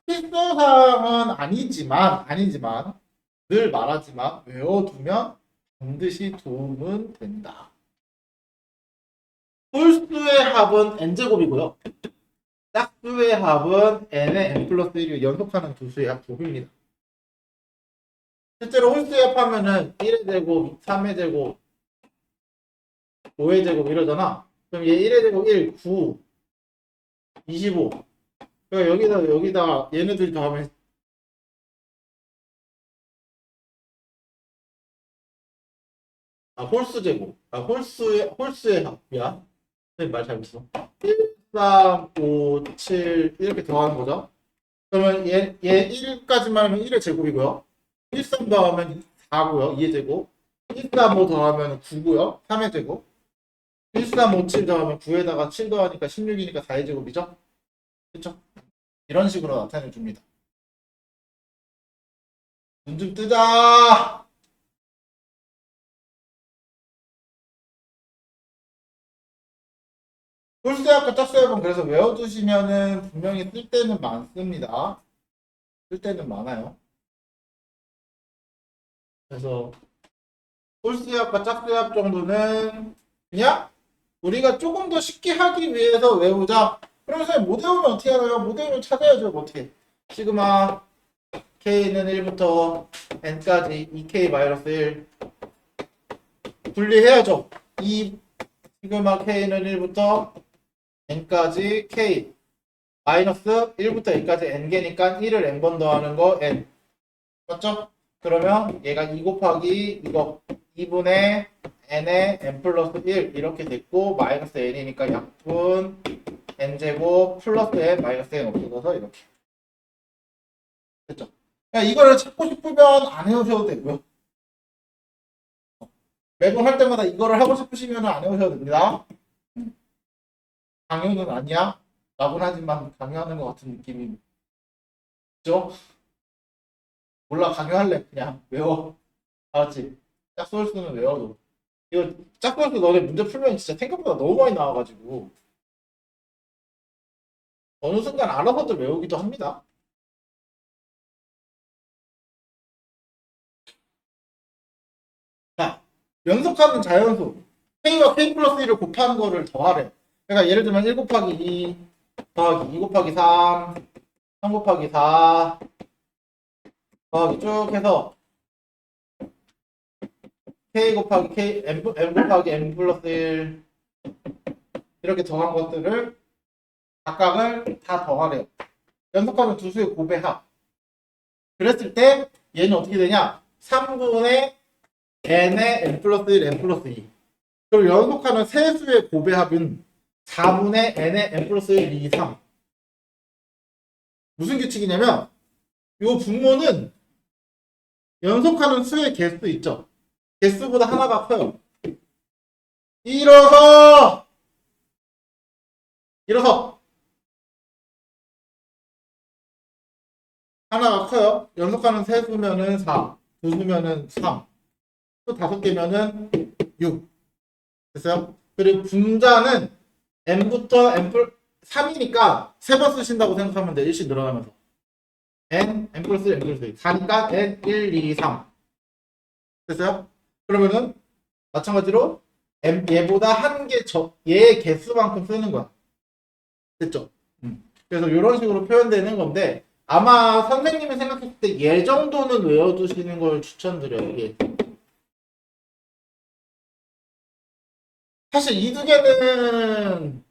필수사항은 아니지만 늘 말하지만 외워두면 반드시 도움은 된다. 홀수의 합은 n제곱이고요. 짝수의 합은 n의 n 플러스 1이 연속하는 두 수의 합 곱입니다. 실제로 홀수의 합하면은 1의 제곱, 3의 제곱, 5의 제곱 이러잖아. 그럼 얘 1의 제곱 1, 9, 25. 그러니까 여기다 얘네들이 더하면 홀수 제곱. 홀수의 합이야. 말 잘못했어. 1, 3, 5, 7 이렇게 더하는 거죠. 그러면 얘 1까지만 하면 1의 제곱이고요. 1, 3 더하면 4고요. 2의 제곱. 1, 3, 5 더하면 9고요. 3의 제곱. 1, 3, 5, 7 더하면 9에다가 7 더하니까 16이니까 4의 제곱이죠. 그렇죠? 이런 식으로 나타내 줍니다. 눈 좀 뜨자. 홀수합과 짝수합은 그래서 외워두시면은 분명히 쓸 때는 많습니다. 쓸 때는 많아요. 그래서 홀수합과 짝수합 정도는 그냥 우리가 조금 더 쉽게 하기 위해서 외우자. 그러면서 못 외우면 어떻게 하나요? 못 외우면 찾아야죠. 뭐 어떻게. 시그마 K는 1부터 N까지 2K-1 분리해야죠. 이 시그마 K는 1부터 N까지 K 마이너스 1부터 N까지 N개니까 1을 N번 더하는 거 N. 맞죠? 그러면 얘가 2 곱하기 이거 2분의 n의 n 플러스 1 이렇게 됐고 마이너스 n이니까 약분 n제곱 플러스 n 마이너스 n 없어져서 이렇게 됐죠? 그러니까 이거를 찾고 싶으면 안 해오셔도 되고요. 매번 할 때마다 이거를 하고 싶으시면 안 해오셔도 됩니다. 강요는 아니야. 라고는 하지만 강요하는 것 같은 느낌이 있죠? 몰라, 강요할래. 그냥 외워. 알았지? 짝소울수는 외워도. 이거 짝소울수 너네 문제 풀면 진짜 생각보다 너무 많이 나와가지고 어느 순간 알아서도 외우기도 합니다. 자, 연속하는 자연수 K와 K 플러스 1을 곱하는 거를 더하래. 그러니까 예를 들면 1 곱하기 2 더하기 2 곱하기 3 3 곱하기 4 더하기 쭉 해서 K 곱하기 K M 곱하기 M 플러스 1 이렇게 더한 것들을 각각을 다 더하래요. 연속하면 두 수의 곱의 합. 그랬을 때 얘는 어떻게 되냐? 3분의 n의 n 플러스 1 n 플러스 2. 그리고 연속하는 세 수의 곱의 합은 4분의 n의 n 플러스 1 2 3. 무슨 규칙이냐면 이 분모는 연속하는 수의 개수 있죠. 개수보다 하나가 커요. 일어서 하나가 커요. 연속하는 세 수면은 4, 두 수면은 3, 또 5개면은 6. 됐어요? 그리고 분자는 n부터 n 플 3이니까 세 번 쓰신다고 생각하면 돼. 1씩 늘어나면서. n 플러스 1, n 플러스 2. 4니까 n 1, 2, 3. 됐어요? 그러면은 마찬가지로 얘보다 한 개 얘의 개수만큼 쓰는 거야. 됐죠? 그래서 이런 식으로 표현되는 건데 아마 선생님이 생각했을 때 얘 정도는 외워두시는 걸 추천드려요. 이게. 사실 이 두 개는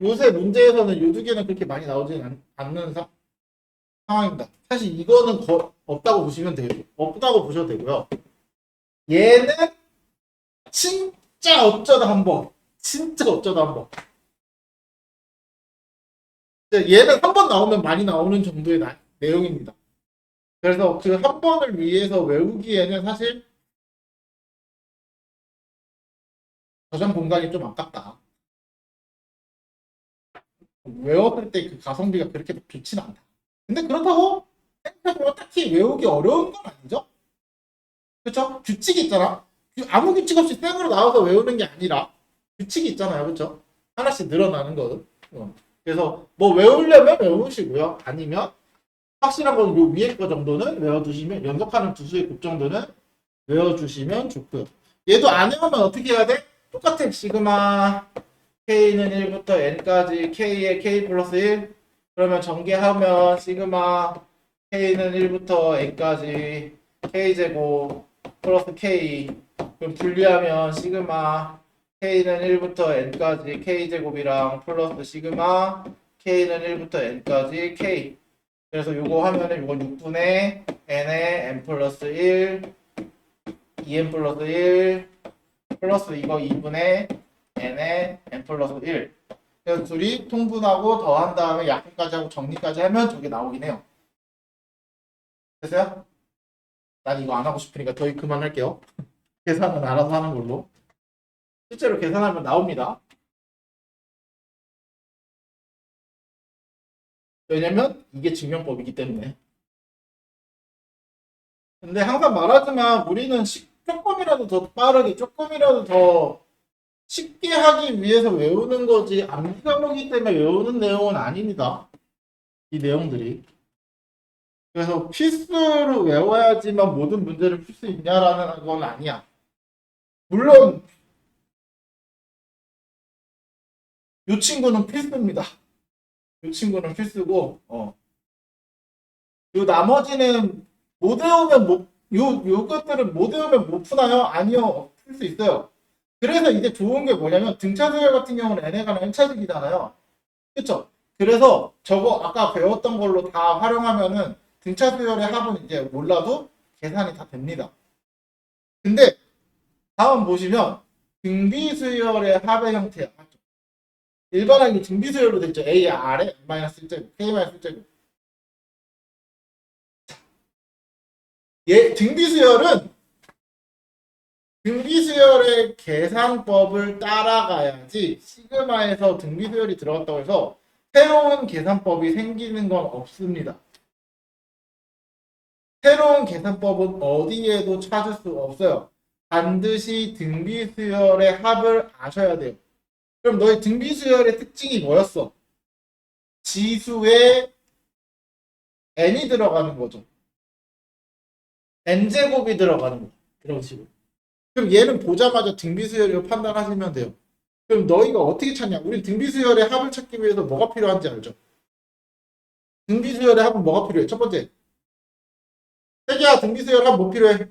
요새 문제에서는 이 두 개는 그렇게 많이 나오진 않는 상황입니다. 사실 이거는 없다고 보시면 되고 없다고 보셔도 되고요. 얘는 진짜 어쩌다 한 번, 진짜 어쩌다 한 번. 얘는 한 번 나오면 많이 나오는 정도의 내용입니다. 그래서 그 한 번을 위해서 외우기에는 사실 저장 공간이 좀 아깝다. 외웠을 때 그 가성비가 그렇게 좋지는 않다. 근데 그렇다고 생각해보면 딱히 외우기 어려운 건 아니죠? 그렇죠? 규칙이 있잖아. 아무 규칙 없이 생으로 나와서 외우는 게 아니라 규칙이 있잖아요. 그렇죠? 하나씩 늘어나는 거는. 그래서 뭐 외우려면 외우시고요. 아니면 확실한 건 요 위에 거 정도는 외워두시면 연속하는 두 수의 곱 정도는 외워주시면 좋고요. 얘도 안 외우면 어떻게 해야 돼? 똑같아. 시그마 K는 1부터 N까지 K의 K 플러스 1. 그러면 전개하면 시그마 K는 1부터 N까지 K제곱 플러스 K. 그럼 분리하면 시그마 K는 1부터 N까지 K제곱이랑 플러스 시그마 K는 1부터 N까지 K. 그래서 요거 하면은 요건 6분의 N의 N 플러스 1 2N 플러스 1 플러스 이거 2분의 n의 n 플러스 1. 그래서 둘이 통분하고 더한 다음에 약분까지 하고 정리까지 하면 저게 나오긴 해요. 됐어요? 난 이거 안 하고 싶으니까 저희 그만할게요. 계산은 알아서 하는 걸로. 실제로 계산하면 나옵니다. 왜냐면 이게 증명법이기 때문에. 근데 항상 말하지만 우리는 조금이라도 더 빠르게 조금이라도 더 쉽게 하기 위해서 외우는 거지 암기 과목이기 때문에 외우는 내용은 아닙니다. 이 내용들이. 그래서 필수로 외워야지만 모든 문제를 풀 수 있냐라는 건 아니야. 물론 이 친구는 필수입니다. 이 친구는 필수고 요 나머지는 못 외우면 요것들은 못 외우면 못 푸나요? 아니요. 풀 수 있어요. 그래서 이제 좋은 게 뭐냐면 등차 수열 같은 경우는 n에 관한 1차식이잖아요. 그쵸? 그래서 저거 아까 배웠던 걸로 다 활용하면은 등차 수열의 합은 이제 몰라도 계산이 다 됩니다. 근데 다음 보시면 등비 수열의 합의 형태야. 일반하게 등비 수열로 됐죠. A 아래 -1제곱, K-1제곱. 얘 등비 수열은 등비수열의 계산법을 따라가야지 시그마에서 등비수열이 들어갔다고 해서 새로운 계산법이 생기는 건 없습니다. 새로운 계산법은 어디에도 찾을 수 없어요. 반드시 등비수열의 합을 아셔야 돼요. 그럼 너희 등비수열의 특징이 뭐였어? 지수에 n이 들어가는 거죠. n제곱이 들어가는 거. 그런 식으로. 그럼 얘는 보자마자 등비수열이라고 판단하시면 돼요. 그럼 너희가 어떻게 찾냐? 우리 등비수열의 합을 찾기 위해서 뭐가 필요한지 알죠? 등비수열의 합은 뭐가 필요해? 첫 번째. 세기야, 등비수열 합 뭐 필요해?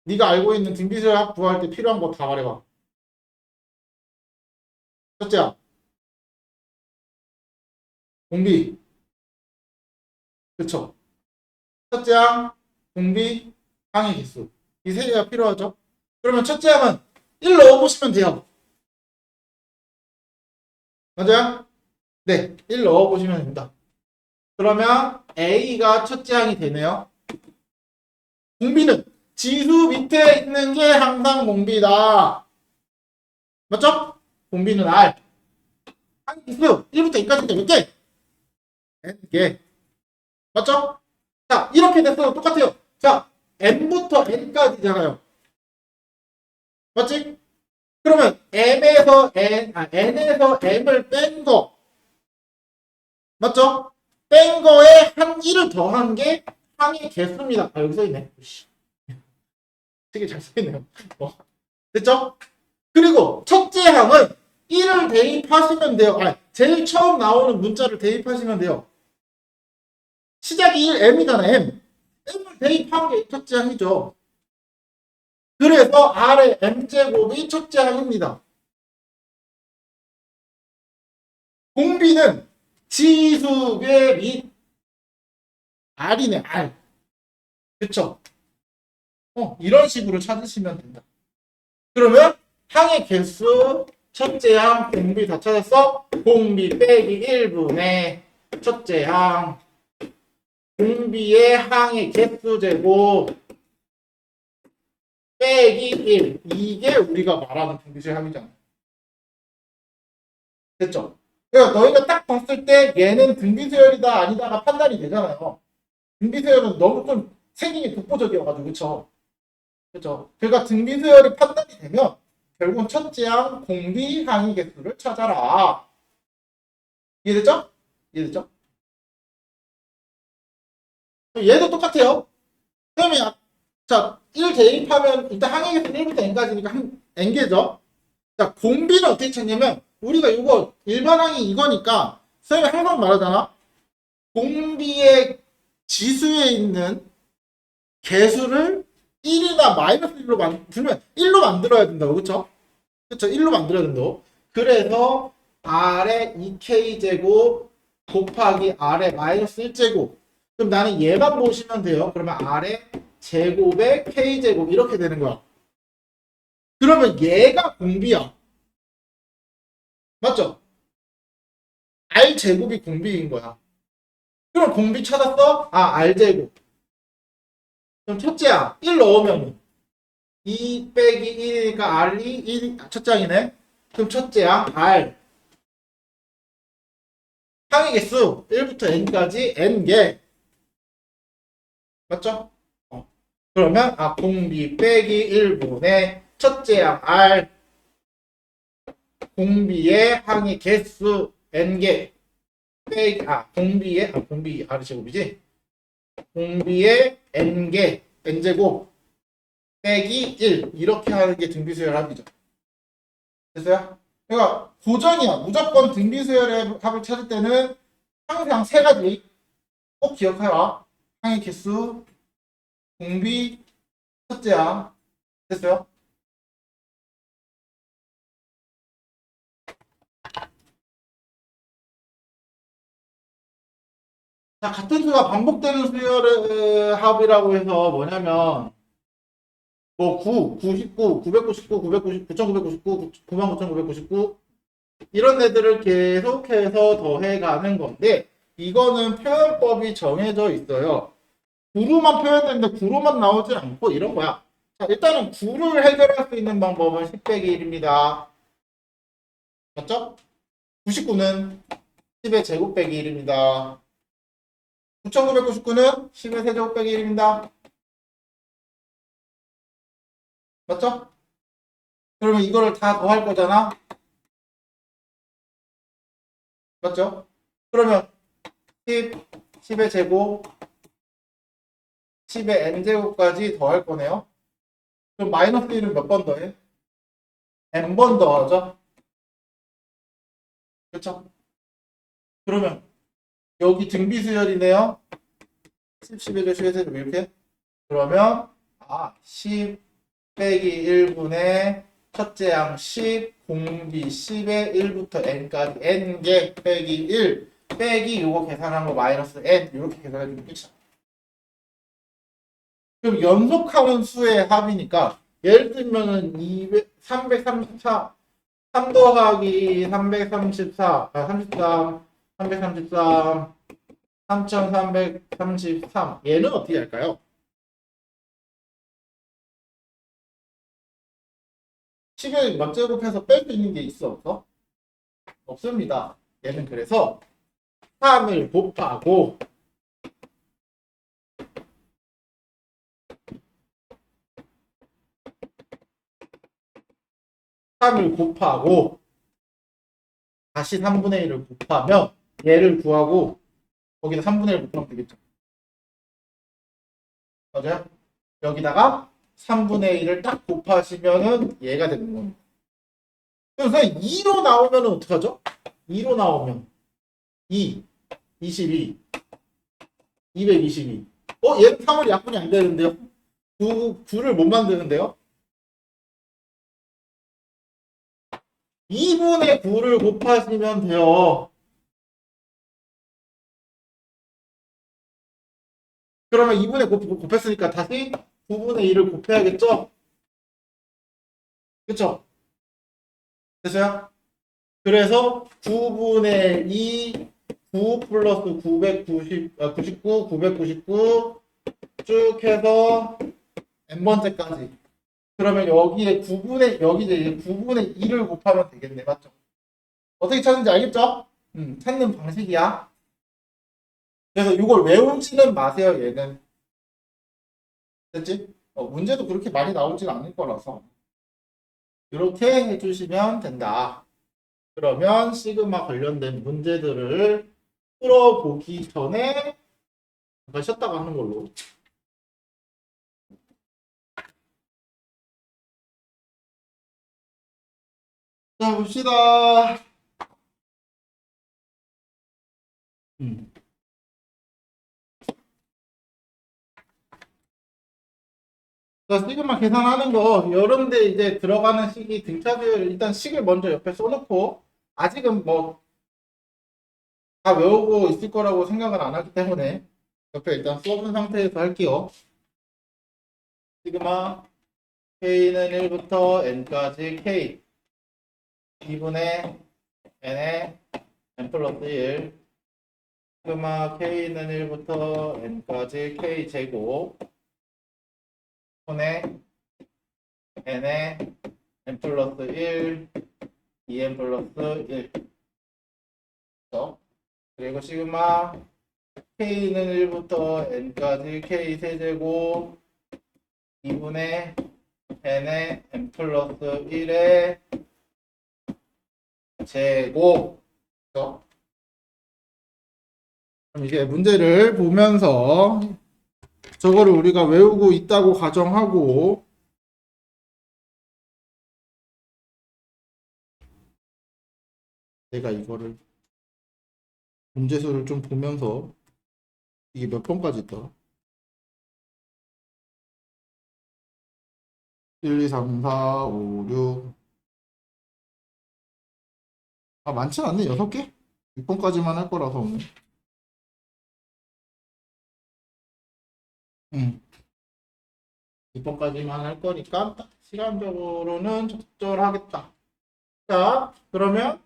네가 알고 있는 등비수열 합 구할 때 필요한 거 다 말해봐. 첫째야, 공비. 그쵸? 첫째항, 공비, 항의 개수. 이 세 개가 필요하죠? 그러면 첫째항은 1 넣어보시면 돼요. 맞아요? 네, 1 넣어보시면 됩니다. 그러면 A가 첫째항이 되네요. 공비는 지수 밑에 있는 게 항상 공비다. 맞죠? 공비는 R. 항의 개수 1부터 2까지인데 몇 개? N개. 맞죠? 자, 이렇게 됐어도 똑같아요. 자, M부터 N까지잖아요. 맞지? 그러면 N에서 M을 뺀 거. 맞죠? 뺀 거에 한 1을 더한 게 항의 개수입니다. 아, 여기 써있네. 되게 잘 써있네요. 됐죠? 그리고 첫째 항은 1을 대입하시면 돼요. 제일 처음 나오는 문자를 대입하시면 돼요. 시작이 1, M이잖아, M. M을 대입한 게 첫째 항이죠. 그래서 R의 M제곱이 첫째 항입니다. 공비는 지수계 및 R이네, R. 그쵸? 이런 식으로 찾으시면 된다. 그러면 항의 개수, 첫째 항, 공비 다 찾았어? 공비 빼기 1분의 첫째 항, 공비의 항의 개수 제곱 빼기 1. 이게 우리가 말하는 등비수열 합이잖아. 됐죠? 그러니까 너희가 딱 봤을 때 얘는 등비수열이다 아니다가 판단이 되잖아요. 등비수열은 너무 좀 생긴 독보적이어가지고 그쵸? 그쵸? 그러니까 등비수열이 판단이 되면 결국은 첫째 항 공비 항의 개수를 찾아라. 이해됐죠? 이해됐죠? 얘도 똑같아요. 그러면 자, 1 대입하면 일단 항의 개수 1부터 n까지니까 n개죠. 자, 공비는 어떻게 찾냐면 우리가 이거 일반 항이 이거니까 선생님이 항상 말하잖아. 공비의 지수에 있는 개수를 1이나 마이너스 1로 만들면 1로 만들어야 된다고. 그쵸? 그쵸? 1로 만들어야 된다고. 그래서 R의 2K제곱 곱하기 R의 마이너스 1제곱. 그럼 나는 얘만 보시면 돼요. 그러면 R의 제곱의 K제곱 이렇게 되는 거야. 그러면 얘가 공비야. 맞죠? R제곱이 공비인 거야. 그럼 공비 찾았어? R제곱. 그럼 첫째야, 1 넣으면 2 빼기 1이니까 R이 1, 첫째 항이네. 그럼 첫째야, R. 항의 개수 1부터 n까지 n개. 맞죠? 그러면 공비 빼기 1분의 첫째 항 R 공비의 항의 개수 n개 빼기 공비 R제곱이지? 공비의 n개 n제곱 빼기 1 이렇게 하는 게 등비수열 합이죠. 됐어요? 그러니까 고정이야. 무조건 등비수열의 합을 찾을 때는 항상 세 가지 꼭 기억해라. 항의 개수, 공비, 첫째 항. 됐어요? 자, 같은 수가 반복되는 수열의 합이라고 해서 뭐냐면 뭐 9, 99, 999, 999, 9999, 99,999 이런 애들을 계속해서 더해가는 건데 이거는 표현법이 정해져 있어요. 구로만 표현되는데 구로만 나오진 않고 이런 거야. 자, 일단은 구를 해결할 수 있는 방법은 10 빼기 1입니다. 맞죠? 99는 10의 제곱 빼기 1입니다. 9999는 10의 세제곱 빼기 1입니다. 맞죠? 그러면 이거를 다 더할 거잖아. 맞죠? 그러면 10, 10의 제곱, 10의 n제곱까지 더할 거네요. 그럼 마이너스 1은 몇 번 더해? n번 더하죠? 그렇죠? 그러면 여기 등비수열이네요. 10, 10의 제곱, 10의 제곱 이렇게. 그러면 10 빼기 1분의 첫째 양 10, 공비 10의 1부터 n까지 n개 빼기 1 빼기 요거 계산한 거 마이너스 n 이렇게 계산해주면 끝이야. 그럼 연속하는 수의 합이니까 예를 들면은 334 3 더하기 334 33 333 3333 얘는 어떻게 할까요? 10을 막제곱해서 뺄 수 있는 게 있어 없어? 없습니다. 얘는 그래서 3을 곱하고 3을 곱하고 다시 3분의 1을 곱하면 얘를 구하고 거기다 3분의 1 곱하면 되겠죠. 맞아요? 여기다가 3분의 1을 딱 곱하시면은 얘가 되는 겁니다. 그래서 2로 나오면 어떡하죠? 2로 나오면 2, 22, 222. 얘는 3을 약분이 안 되는데요? 9를 못 만드는데요? 2분의 9를 곱하시면 돼요. 그러면 2분의 9 곱했으니까 다시 9분의 1을 곱해야겠죠? 그쵸? 됐어요? 그래서 9분의 2, 9 플러스 99, 999 쭉 해서 n번째까지. 그러면 여기에 9분의, 여기 이제 9분의 2를 곱하면 되겠네. 맞죠? 어떻게 찾는지 알겠죠? 찾는 방식이야. 그래서 이걸 외우지는 마세요, 얘는. 됐지? 문제도 그렇게 많이 나오진 않을 거라서. 이렇게 해주시면 된다. 그러면 시그마 관련된 문제들을 풀어보기 전에 잠깐 쉬었다가 하는 걸로. 자, 봅시다. 자, 시그마 계산하는 거, 여러분들 이제 들어가는 식이 등차수열, 일단 식을 먼저 옆에 써놓고, 아직은 뭐, 다 외우고 있을 거라고 생각을 안 하기 때문에, 옆에 일단 써놓은 상태에서 할게요. 시그마, K는 1부터 N까지 K, 2분의 N의 N 플러스 1, 시그마 K는 1부터 N까지 K 제곱, 분의 N의 N 플러스 1, 2N 플러스 1. 그리고 시그마 K는 1부터 N까지 K 세제곱 2분의 N의 N 플러스 1의 제곱. 그럼 이제 문제를 보면서 저거를 우리가 외우고 있다고 가정하고 내가 이거를 문제수를 좀 보면서 이게 몇 번까지 있더라? 1, 2, 3, 4, 5, 6. 많지 않네. 6개? 6번까지만 할 거라서 오늘. 응. 6번까지만 할 거니까 시간적으로는 적절하겠다. 자, 그러면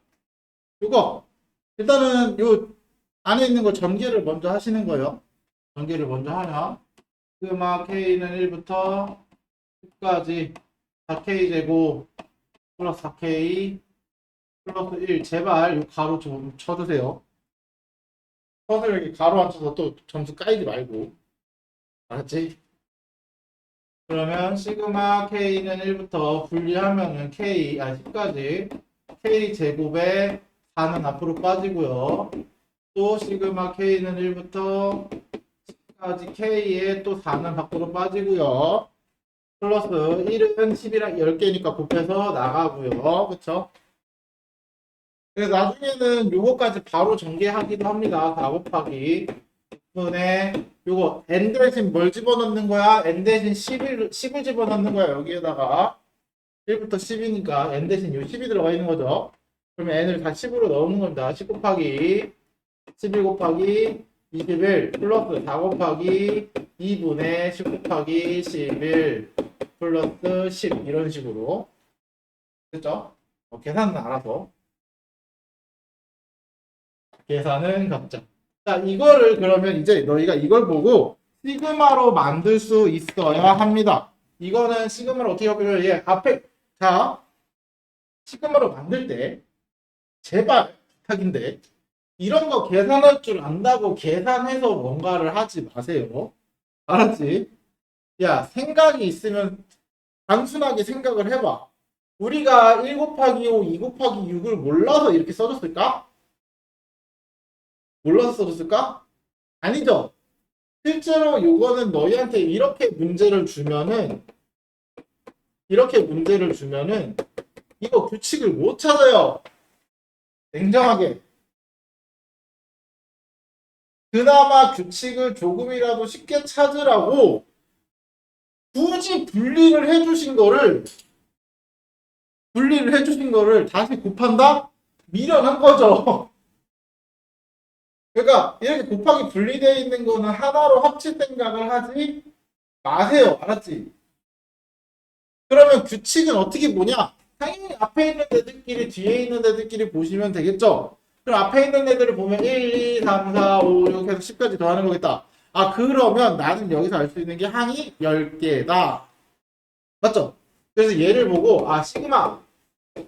이거 일단은 요 안에 있는 거 전개를 먼저 하시는 거예요. 전개를 먼저 하면 시그마 K는 1부터 10까지 4K 제곱 플러스 4K 플러스 1. 제발 이 가로 좀 쳐주세요. 서술 이렇게 가로 앉혀서 또 점수 까이지 말고. 알았지? 그러면 시그마 K는 1부터 분리하면은 K, 10까지 K 제곱에 4는 앞으로 빠지고요. 또 시그마 K는 1부터 10까지 K에 또 4는 밖으로 빠지고요. 플러스 1은 10이랑 10개니까 곱해서 나가고요. 그쵸? 그래서 나중에는 요거까지 바로 전개하기도 합니다. 4 곱하기 분에 요거 n 대신 뭘 집어넣는 거야? n 대신 10을 집어넣는 거야. 여기에다가 1부터 10이니까 n 대신 요 10이 들어가 있는 거죠. 그러면 n을 다 10으로 넣는 겁니다. 10 곱하기 11 곱하기 21 플러스 4 곱하기 2분의 10 곱하기 11 플러스 10 이런 식으로 됐죠? 계산은 알아서 계산은 각자. 자, 이거를 그러면 이제 너희가 이걸 보고 시그마로 만들 수 있어야 합니다. 이거는 시그마로 어떻게 하냐면 얘 앞에 자 시그마로 만들 때 제발 부탁인데 이런 거 계산할 줄 안다고 계산해서 뭔가를 하지 마세요. 알았지? 야, 생각이 있으면 단순하게 생각을 해봐. 우리가 1 곱하기 5, 2 곱하기 6을 몰라서 이렇게 써줬을까? 몰라서 써줬을까? 아니죠. 실제로 요거는 너희한테 이렇게 문제를 주면은 이거 규칙을 못 찾아요. 냉정하게. 그나마 규칙을 조금이라도 쉽게 찾으라고 굳이 분리를 해주신 거를 다시 곱한다? 미련한 거죠. 그러니까 이렇게 곱하기 분리되어 있는 거는 하나로 합칠 생각을 하지 마세요. 알았지? 그러면 규칙은 어떻게 보냐? 당연히 앞에 있는 애들끼리 뒤에 있는 애들끼리 보시면 되겠죠? 그럼 앞에 있는 애들을 보면 1, 2, 3, 4, 5 이렇게 해서 10까지 더하는 거겠다. 아, 그러면 나는 여기서 알 수 있는 게 항이 10개다. 맞죠? 그래서 얘를 보고 시그마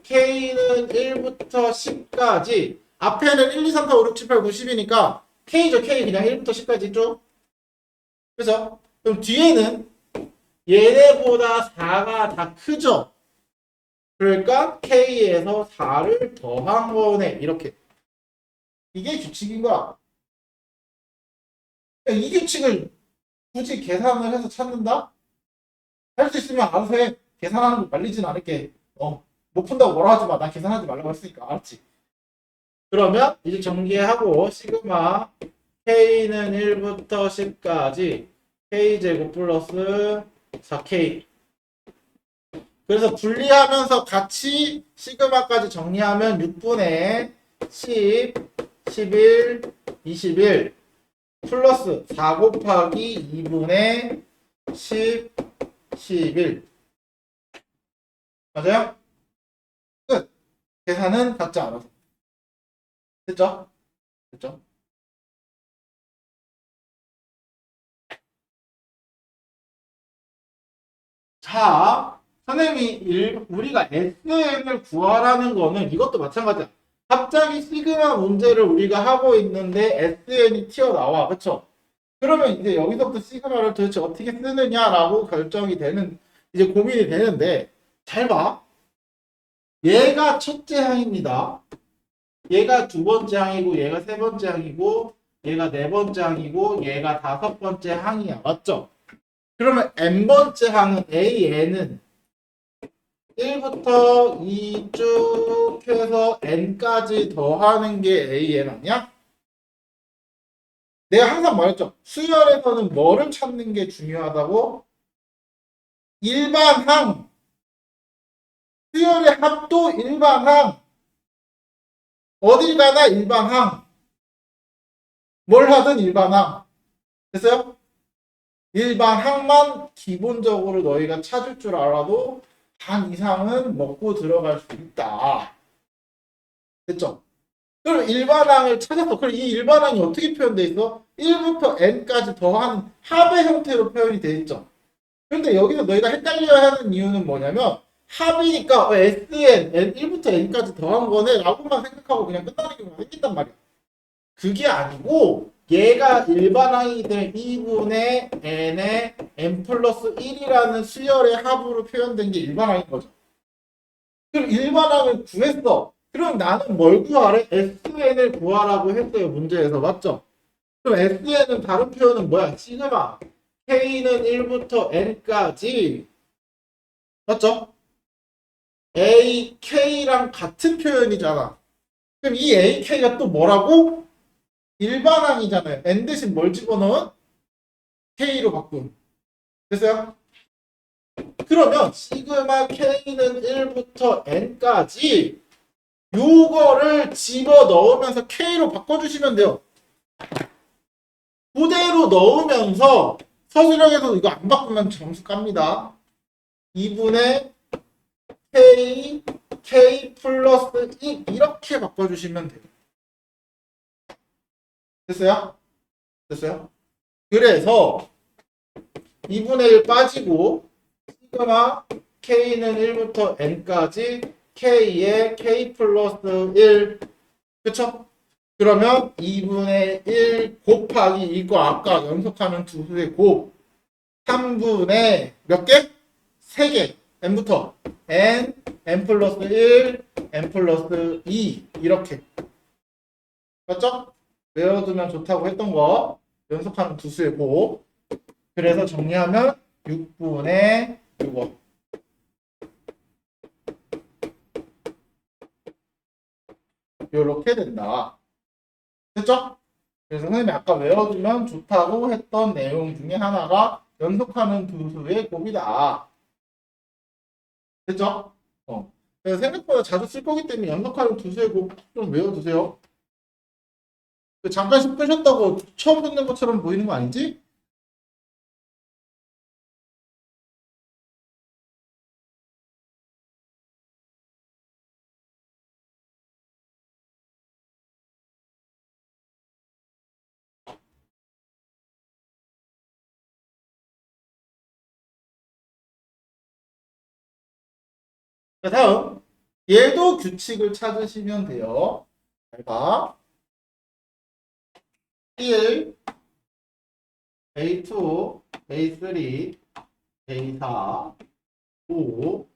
K는 1부터 10까지 앞에는 1, 2, 3, 4, 5, 6, 7, 8, 9, 10이니까 K죠. K 그냥 1부터 10까지 있죠? 그죠? 그럼 뒤에는 얘네보다 4가 다 크죠? 그러니까 K에서 4를 더한 거네. 이렇게. 이게 규칙인 거야. 이 규칙을 굳이 계산을 해서 찾는다? 할 수 있으면 알아서 해. 계산하는 거 말리진 않을게. 못 푼다고 뭐라 하지 마. 난 계산하지 말라고 했으니까. 알았지? 그러면 이제 정리하고 시그마 K는 1부터 10까지 K제곱 플러스 4K. 그래서 분리하면서 같이 시그마까지 정리하면 6분의 10, 11, 21 플러스 4 곱하기 2분의 10, 11 맞아요? 끝. 계산은 각자 알아서. 됐죠? 됐죠? 자, 선생님이 우리가 SN을 구하라는 거는 이것도 마찬가지야. 갑자기 시그마 문제를 우리가 하고 있는데 SN이 튀어나와. 그쵸? 그러면 이제 여기서부터 시그마를 도대체 어떻게 쓰느냐라고 결정이 되는, 이제 고민이 되는데, 잘 봐. 얘가 첫째 항입니다. 얘가 두 번째 항이고, 얘가 세 번째 항이고, 얘가 네 번째 항이고, 얘가 다섯 번째 항이야. 맞죠? 그러면 n번째 항은 AN은 1부터 2 쭉 해서 n까지 더하는 게 AN 아니야? 내가 항상 말했죠. 수열에서는 뭐를 찾는 게 중요하다고? 일반항. 수열의 합도 일반항. 어딜 가나 일반항. 뭘 하든 일반항. 됐어요? 일반항만 기본적으로 너희가 찾을 줄 알아도 반 이상은 먹고 들어갈 수 있다. 됐죠? 그럼 일반항을 찾았어. 그럼 이 일반항이 어떻게 표현돼 있어? 1부터 n까지 더한 합의 형태로 표현이 돼 있죠. 그런데 여기서 너희가 헷갈려야 하는 이유는 뭐냐면 합이니까 SN, N 1부터 N까지 더한 거네 라고만 생각하고 그냥 끝나는 경우가 생긴단 말이야. 그게 아니고 얘가 일반항이 될 2분의 N의 N 플러스 1이라는 수열의 합으로 표현된 게 일반항인 거죠. 그럼 일반항을 구했어. 그럼 나는 뭘 구하래? SN을 구하라고 했어요. 문제에서. 맞죠? 그럼 SN은 다른 표현은 뭐야? 시그마. K는 1부터 N까지. 맞죠? AK랑 같은 표현이잖아. 그럼 이 AK가 또 뭐라고? 일반항이잖아요. N 대신 뭘 집어넣은? K로 바꾼. 됐어요? 그러면 시그마 K는 1부터 N까지 요거를 집어넣으면서 K로 바꿔주시면 돼요. 그대로 넣으면서 서술형에서 이거 안 바꾸면 점수 깝니다. 2분의 K 플러스 1 이렇게 바꿔주시면 돼요. 됐어요? 됐어요? 그래서 2분의 1 빠지고 시그마 K는 1부터 N까지 K에 K 플러스 1 그쵸? 그러면 2분의 1 곱하기 이거 아까 연속하는 두 수의 곱 3분의 몇 개? 3개 n부터 n 플러스 1, n 플러스 2 이렇게 맞죠? 외워두면 좋다고 했던 거 연속하는 두 수의 곱 그래서 정리하면 6분의 6억 이렇게 된다. 됐죠? 그래서 선생님이 아까 외워두면 좋다고 했던 내용 중에 하나가 연속하는 두 수의 곱이다. 됐죠? 그래서 생각보다 자주 쓸 거기 때문에 연속하는 두 수의 곱 좀 외워두세요. 잠깐 씹으셨다고 처음 듣는 것처럼 보이는 거 아니지? 자, 다음. 얘도 규칙을 찾으시면 돼요. 잘 봐. 1, A2, A3, A4, 5.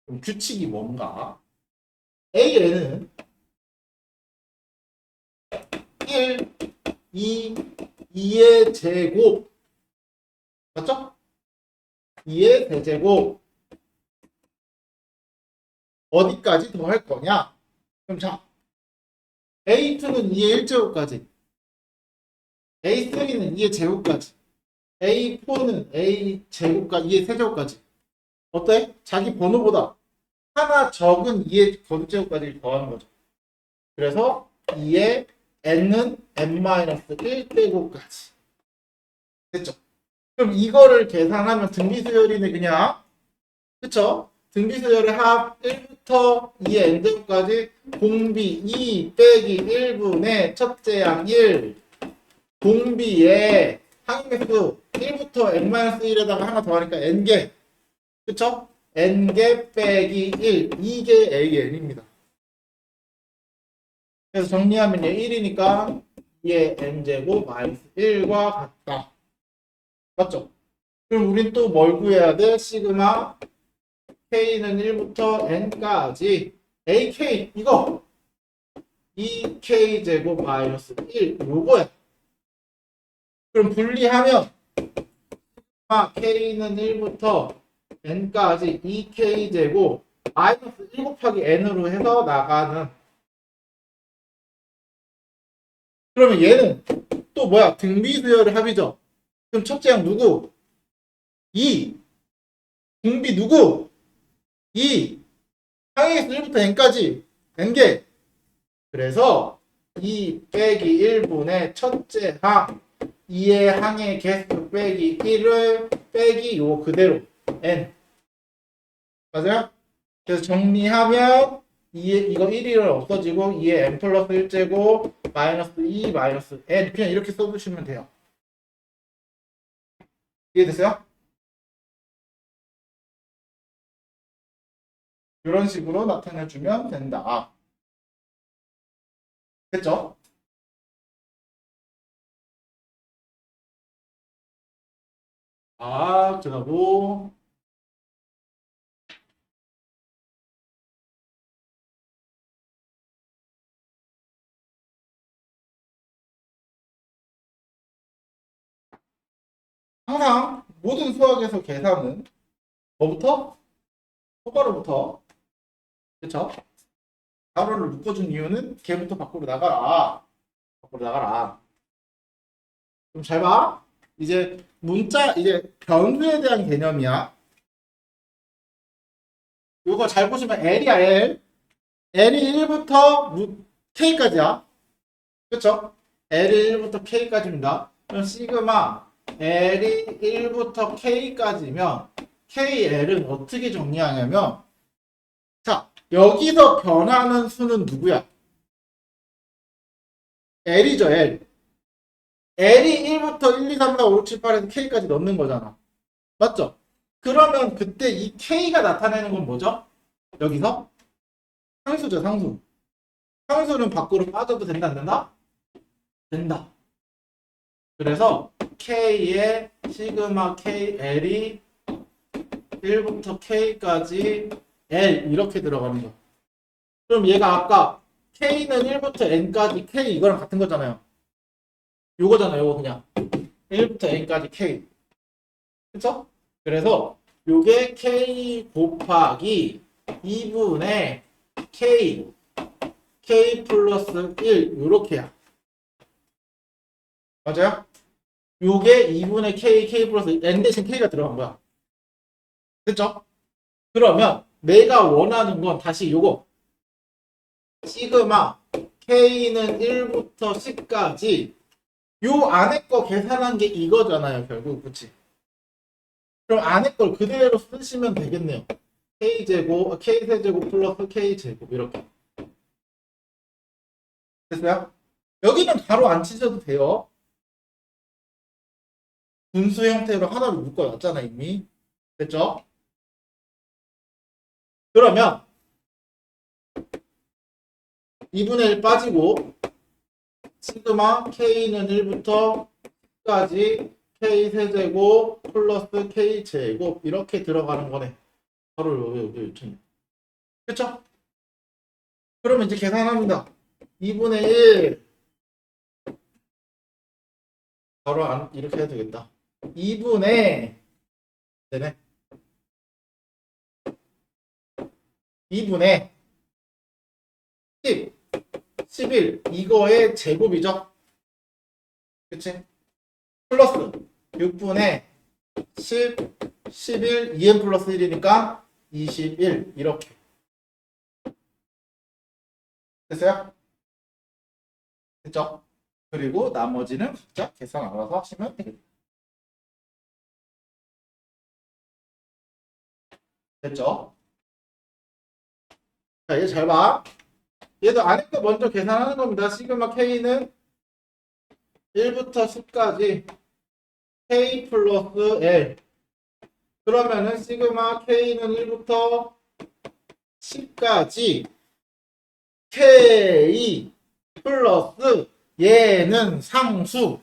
그럼 규칙이 뭔가? AN은 1, 2, 2의 제곱. 맞죠? 2의 대제곱. 어디까지 더할 거냐? 그럼 자, A2는 2의 1제곱까지. A3는 2의 제곱까지. A4는 A 제곱까지, 2의 세제곱까지. 어때? 자기 번호보다 하나 적은 2의 거듭제곱까지 더하는 거죠. 그래서 2의 n은 n-1제곱까지. 됐죠? 그럼 이거를 계산하면 등비수열이네 그냥. 그쵸? 등비수열의 합 1부터 2의 n제곱까지 공비 2 빼기 1분의 첫째 양 1 공비의 항의수 1부터 n-1에다가 하나 더하니까 n개 그쵸? n개 빼기 1 이게 AN입니다. 그래서 정리하면 얘 1이니까 얘 n제곱 마이너스 1과 같다. 맞죠? 그럼 우린 또 뭘 구해야 돼? 시그마 K는 1부터 N까지 AK 이거 2K제곱 마이너스 1 요거야. 그럼 분리하면 K는 1부터 N까지 2K제곱 마이너스 1 곱하기 N으로 해서 나가는 그러면 얘는 또 뭐야? 등비수열의 합이죠. 그럼 첫째 양 누구? 2 공비 누구? 2 항에서 1부터 n까지 n개 그래서 2 빼기 1분의 첫째 항 2의 항의 개수 빼기 1을 빼기 요 그대로 n 맞아요? 그래서 정리하면 이거 1을 없어지고 2에 n 플러스 1제곱 마이너스 2 마이너스 n 그냥 이렇게 써주시면 돼요. 이해됐어요? 이런 식으로 나타내주면 된다. 됐죠? 그러고 항상 모든 수학에서 계산은 뭐부터? 똑바로부터 그쵸? 가로를 묶어준 이유는 걔부터 밖으로 나가라. 밖으로 나가라. 좀 잘 봐. 이제 문자 이제 변수에 대한 개념이야. 이거 잘 보시면 L이야 L. L이 1부터 K까지야. 그쵸? L이 1부터 K까지입니다. 그럼 시그마 L이 1부터 K까지면 KL은 어떻게 정리하냐면 자 여기서 변하는 수는 누구야? L이죠 L. L이 1부터 1, 2, 3, 4, 5, 6, 7, 8에서 K까지 넣는 거잖아. 맞죠? 그러면 그때 이 K가 나타내는 건 뭐죠? 여기서 상수죠 상수. 상수는 밖으로 빠져도 된다 안 된다? 된다. 그래서 K의 시그마 KL이 1부터 K까지 L 이렇게 들어가는 거야. 그럼 얘가 아까 K는 1부터 N까지 K 이거랑 같은 거잖아요. 요거잖아 요거 그냥 1부터 N까지 K. 그쵸? 그래서 요게 K 곱하기 2분의 K 플러스 1 요렇게야. 맞아요? 요게 2분의 K 플러스 N 대신 K가 들어간 거야. 그쵸? 그러면 내가 원하는 건 다시 요거 시그마 K는 1부터 10까지 요 안에 거 계산한 게 이거잖아요 결국 그치? 그럼 안에 걸 그대로 쓰시면 되겠네요. K제곱, K세제곱 플러스 K제곱 이렇게 됐어요? 여기는 바로 안 치셔도 돼요. 분수 형태로 하나를 묶어놨잖아 이미. 됐죠? 그러면 2분의 1 빠지고 시그마 K는 1부터 10까지 K세제곱 플러스 K제곱 이렇게 들어가는 거네. 바로 여기 요청. 그쵸? 그러면 이제 계산합니다. 2분의 1 바로 이렇게 해도 되겠다. 2분의 되네. 2분의 10 11 이거의 제곱이죠. 그치? 플러스 6분의 10 11 2n 플러스 1이니까 21 이렇게 됐어요? 됐죠? 그리고 나머지는 각자 계산 알아서 하시면 되겠다. 됐죠? 자, 얘 잘 봐. 얘도 안에 거 먼저 계산하는 겁니다. 시그마 K는 1부터 10까지 K 플러스 L. 그러면은 시그마 K는 1부터 10까지 K 플러스 얘는 상수.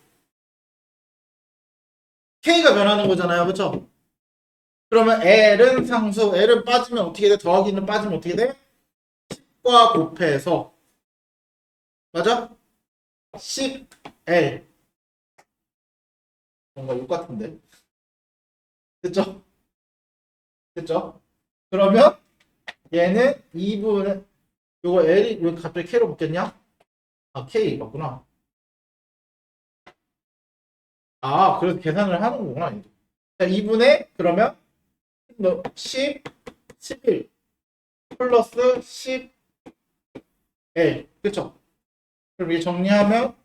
K가 변하는 거잖아요. 그쵸? 그러면 L은 상수. L은 빠지면 어떻게 돼? 더하기는 빠지면 어떻게 돼? 10과 곱해서 맞아? 10L 뭔가 6 같은데 됐죠? 됐죠? 그러면 얘는 2분의 요거 L이 왜 갑자기 K로 바뀌었냐? K 맞구나. 그래서 계산을 하는 거구나. 자, 2분의 그러면 10, 11 플러스 10L 그쵸? 그럼 이게 정리하면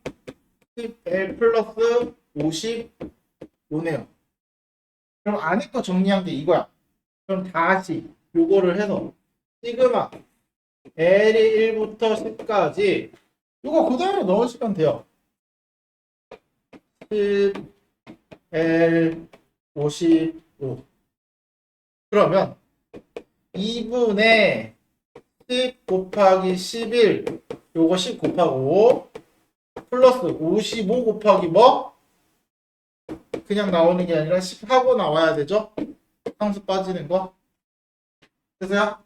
10L 플러스 55네요. 그럼 안에 거 정리한 게 이거야. 그럼 다시 요거를 해서 시그마 L이 1부터 10까지 이거 그대로 넣으시면 돼요. 10, L, 55. 그러면 2분의 10 곱하기 11 요거 10 곱하기 5 플러스 55 곱하기 뭐? 그냥 나오는 게 아니라 10 하고 나와야 되죠? 상수 빠지는 거. 그래서요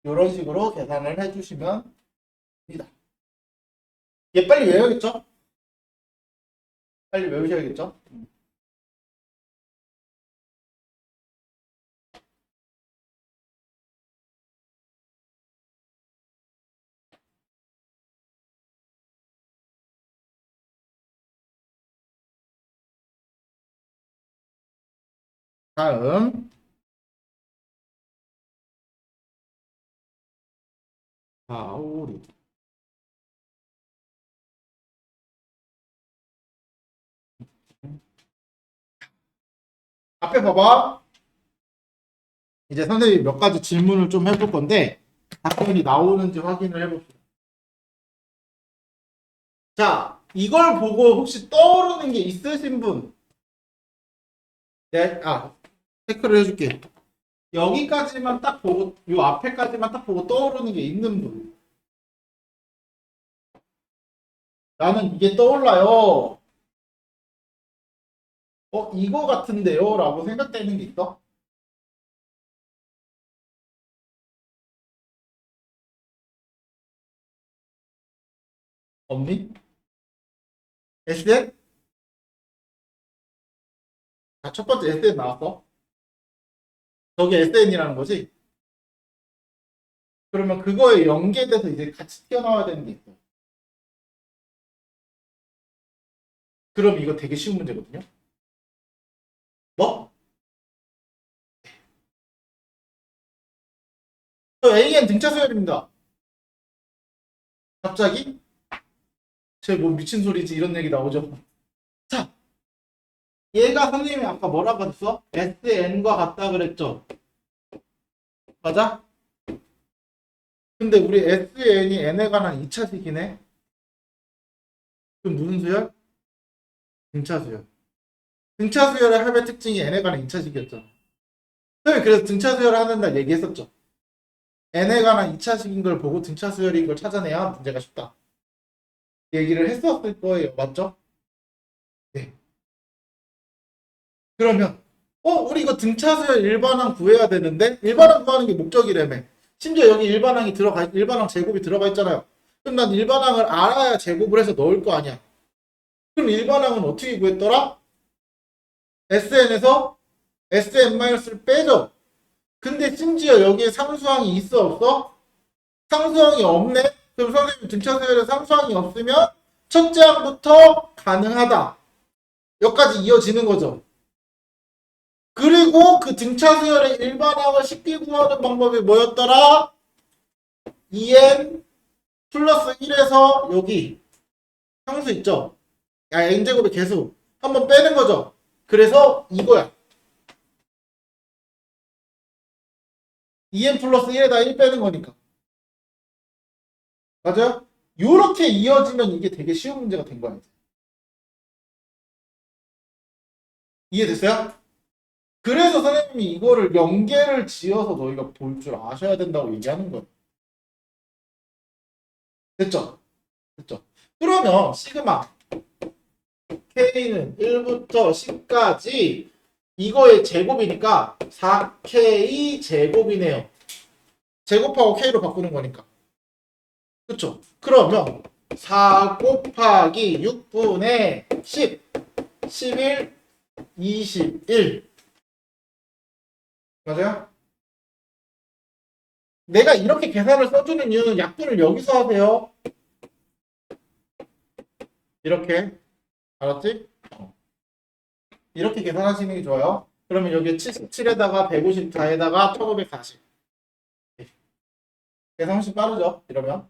이런 식으로 계산을 해주시면 됩니다. 얘 빨리 외워야겠죠? 빨리 외우셔야겠죠? 다음 4, 5, 6 앞에 봐봐. 이제 선생님이 몇 가지 질문을 좀 해볼 건데 답변이 나오는지 확인을 해봅시다. 자, 이걸 보고 혹시 떠오르는 게 있으신 분? 네, 체크를 해줄게. 여기까지만 딱 보고, 요 앞에까지만 딱 보고 떠오르는 게 있는 분. 나는 이게 떠올라요. 이거 같은데요? 라고 생각되는 게 있어? 없니? SN? 자, 첫 번째 SN 나왔어. 저게 SN이라는 거지? 그러면 그거에 연계돼서 이제 같이 튀어나와야 되는 게 있어. 그럼 이거 되게 쉬운 문제거든요? 뭐? AN 등차 수열입니다. 갑자기? 쟤 뭐 미친 소리지 이런 얘기 나오죠. 자, 얘가 선생님이 아까 뭐라고 했어? SN과 같다 그랬죠? 맞아? 근데 우리 SN이 N에 관한 2차식이네? 그럼 무슨 수열? 등차 수열. 등차 수열의 합의 특징이 N에 관한 2차식이었죠. 선생님이 그래서 등차 수열을 하는 날 얘기했었죠. N에 관한 2차식인 걸 보고 등차 수열인 걸 찾아내야 문제가 쉽다. 얘기를 했었을 거예요. 맞죠? 네. 그러면 우리 이거 등차수열 일반항 구해야 되는데 일반항 구하는 게 목적이라며. 심지어 여기 일반항 제곱이 들어가 있잖아요. 그럼 난 일반항을 알아야 제곱을 해서 넣을 거 아니야. 그럼 일반항은 어떻게 구했더라? SN에서 SN-를 빼죠. 근데 심지어 여기에 상수항이 있어 없어? 상수항이 없네? 그럼 선생님 등차수열에 상수항이 없으면 첫째 항부터 가능하다. 여기까지 이어지는 거죠. 그리고 그 등차 수열의 일반항을 쉽게 구하는 방법이 뭐였더라? 2n 플러스 1에서 여기 상수 있죠? n제곱의 개수 한번 빼는 거죠. 그래서 이거야. 2n 플러스 1에다 1 빼는 거니까. 맞아요? 요렇게 이어지면 이게 되게 쉬운 문제가 된 거야. 이해됐어요? 그래서 선생님이 이거를 연계를 지어서 너희가 볼 줄 아셔야 된다고 얘기하는 거예요. 됐죠? 됐죠? 그러면 시그마 K는 1부터 10까지 이거의 제곱이니까 4K 제곱이네요. 제곱하고 K로 바꾸는 거니까. 그쵸? 그러면 4 곱하기 6분의 10, 11, 21. 맞아요? 내가 이렇게 계산을 써주는 이유는 약분을 여기서 하세요. 이렇게. 알았지? 이렇게 계산하시는 게 좋아요. 그러면 여기 77에다가 154에다가 1540. 계산 훨씬 빠르죠? 이러면.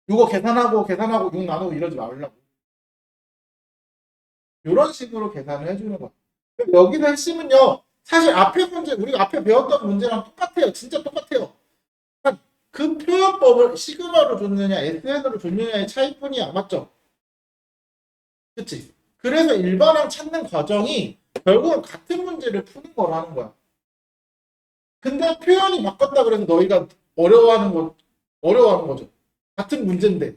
이거 계산하고 6 나누고 이러지 말라고. 이런 식으로 계산을 해주는 거예요. 여기서 핵심은요. 사실 앞에 문제, 우리가 앞에 배웠던 문제랑 똑같아요. 진짜 똑같아요. 표현법을 시그마로 줬느냐 SN으로 줬느냐의 차이뿐이야. 맞죠? 그치? 그래서 일반항 찾는 과정이 결국은 같은 문제를 푸는 거라는 거야. 근데 표현이 바꿨다 그래서 너희가 어려워하는 거죠. 같은 문제인데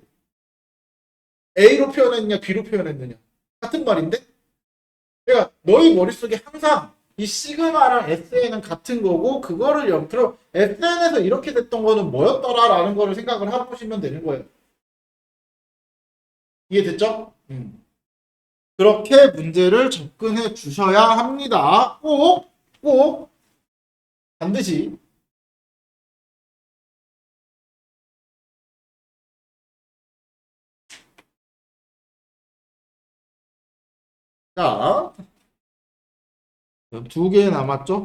A로 표현했느냐 B로 표현했느냐 같은 말인데, 그러니까 너희 머릿속에 항상 이 시그마랑 SN은 같은 거고 그거를 영트로 SN에서 이렇게 됐던 거는 뭐였더라라는 거를 생각을 해보시면 되는 거예요. 이해됐죠? 그렇게 문제를 접근해 주셔야 합니다. 꼭 반드시. 자, 2개 남았죠?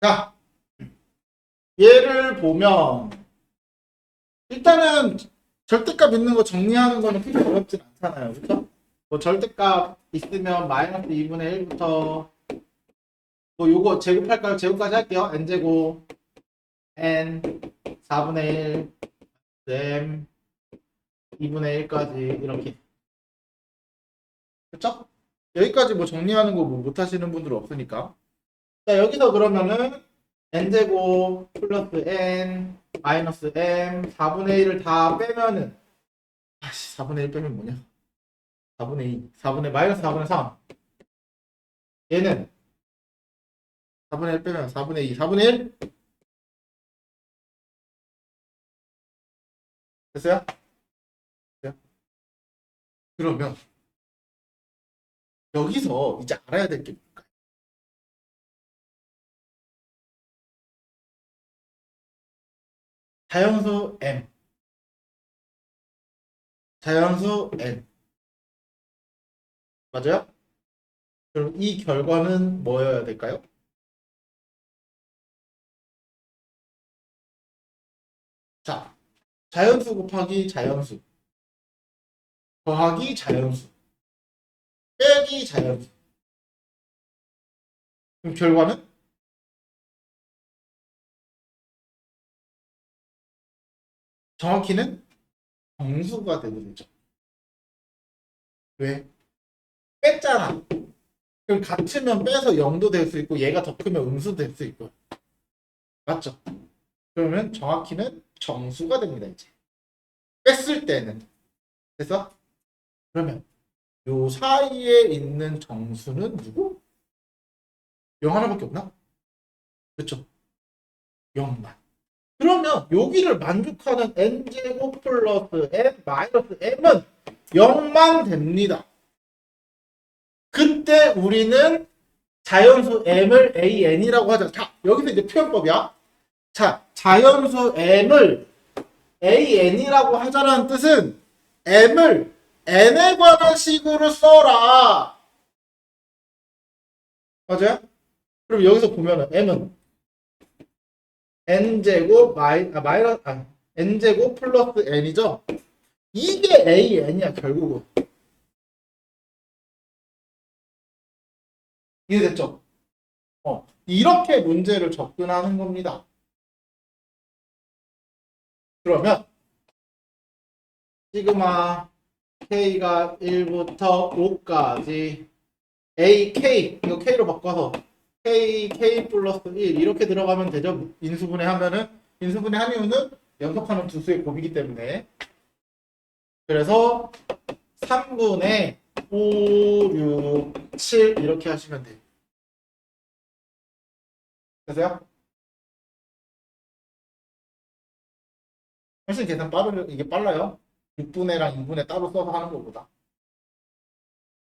자, 얘를 보면 일단은 절대값 있는 거 정리하는 거는 크게 어렵진 않잖아요. 그렇죠? 뭐 절대값 있으면 마이너스 2분의 1부터 뭐 요거 제곱할까요? 제곱까지 할게요. n제곱 n 4분의 1 m 2분의 1까지 이렇게. 그렇죠? 여기까지 뭐 정리하는 거 뭐 못하시는 분들 없으니까. 자, 여기서 그러면은 n제곱 플러스 n 마이너스 m 4분의 1을 다 빼면은 4분의 1 빼면 뭐냐? 4분의 2 4분의 마이너스 4분의 3. 얘는 4분의 1 빼면 4분의 2 4분의 1 됐어요? 됐어요? 그러면 여기서 이제 알아야 될 게 뭘까요? 자연수 m 자연수 n 맞아요? 그럼 이 결과는 뭐여야 될까요? 자, 자연수 곱하기 자연수 더하기 자연수 빼기 자연수. 그럼 결과는 정확히는 정수가 되게 되죠. 왜? 뺐잖아. 그럼 같으면 빼서 0도 될 수 있고 얘가 더 크면 음수 될 수 있고. 맞죠? 그러면 정확히는 정수가 됩니다. 이제 뺐을 때는. 그래서 그러면 요 사이에 있는 정수는 누구? 0 하나밖에 없나? 그렇죠? 0만. 그러면 여기를 만족하는 n제곱 플러스 n 마이너스 m은 0만 됩니다. 그때 우리는 자연수 m을 an이라고 하자. 자, 여기서 이제 표현법이야. 자, 자연수 m을 an이라고 하자라는 뜻은 m을 n에 관한 식으로 써라. 맞아요? 그럼 여기서 보면은 m은 n제곱 n제곱 플러스 n이죠. 이게 an이야 결국은. 이해됐죠? 이렇게 문제를 접근하는 겁니다. 그러면 시그마 k가 1부터 5까지 ak 이거 k로 바꿔서 k 플러스 1 이렇게 들어가면 되죠. 인수분해하면은 인수분해한 이유는 연속하는 두 수의 곱이기 때문에. 그래서 3분의 5, 6, 7 이렇게 하시면 돼요. 되세요? 훨씬 계산 이게 빨라요. 6분의랑 2분의 따로 써서 하는 것보다.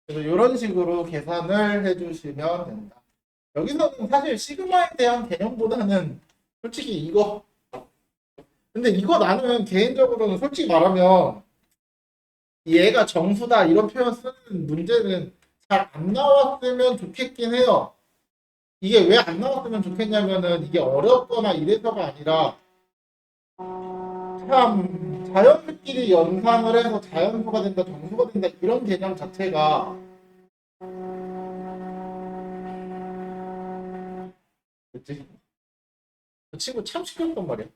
그래서 이런 식으로 계산을 해주시면 됩니다. 여기서는 사실 시그마에 대한 개념보다는 솔직히 이거, 근데 이거 나는 개인적으로는 솔직히 말하면 얘가 정수다 이런 표현 쓰는 문제는 잘 안 나왔으면 좋겠긴 해요. 이게 왜 안 나왔으면 좋겠냐면은 이게 어렵거나 이래서가 아니라 참 자연수끼리 연상을 해서 자연수가 된다 정수가 된다 이런 개념 자체가 그치? 그 친구 참 시끄럽단 말이야.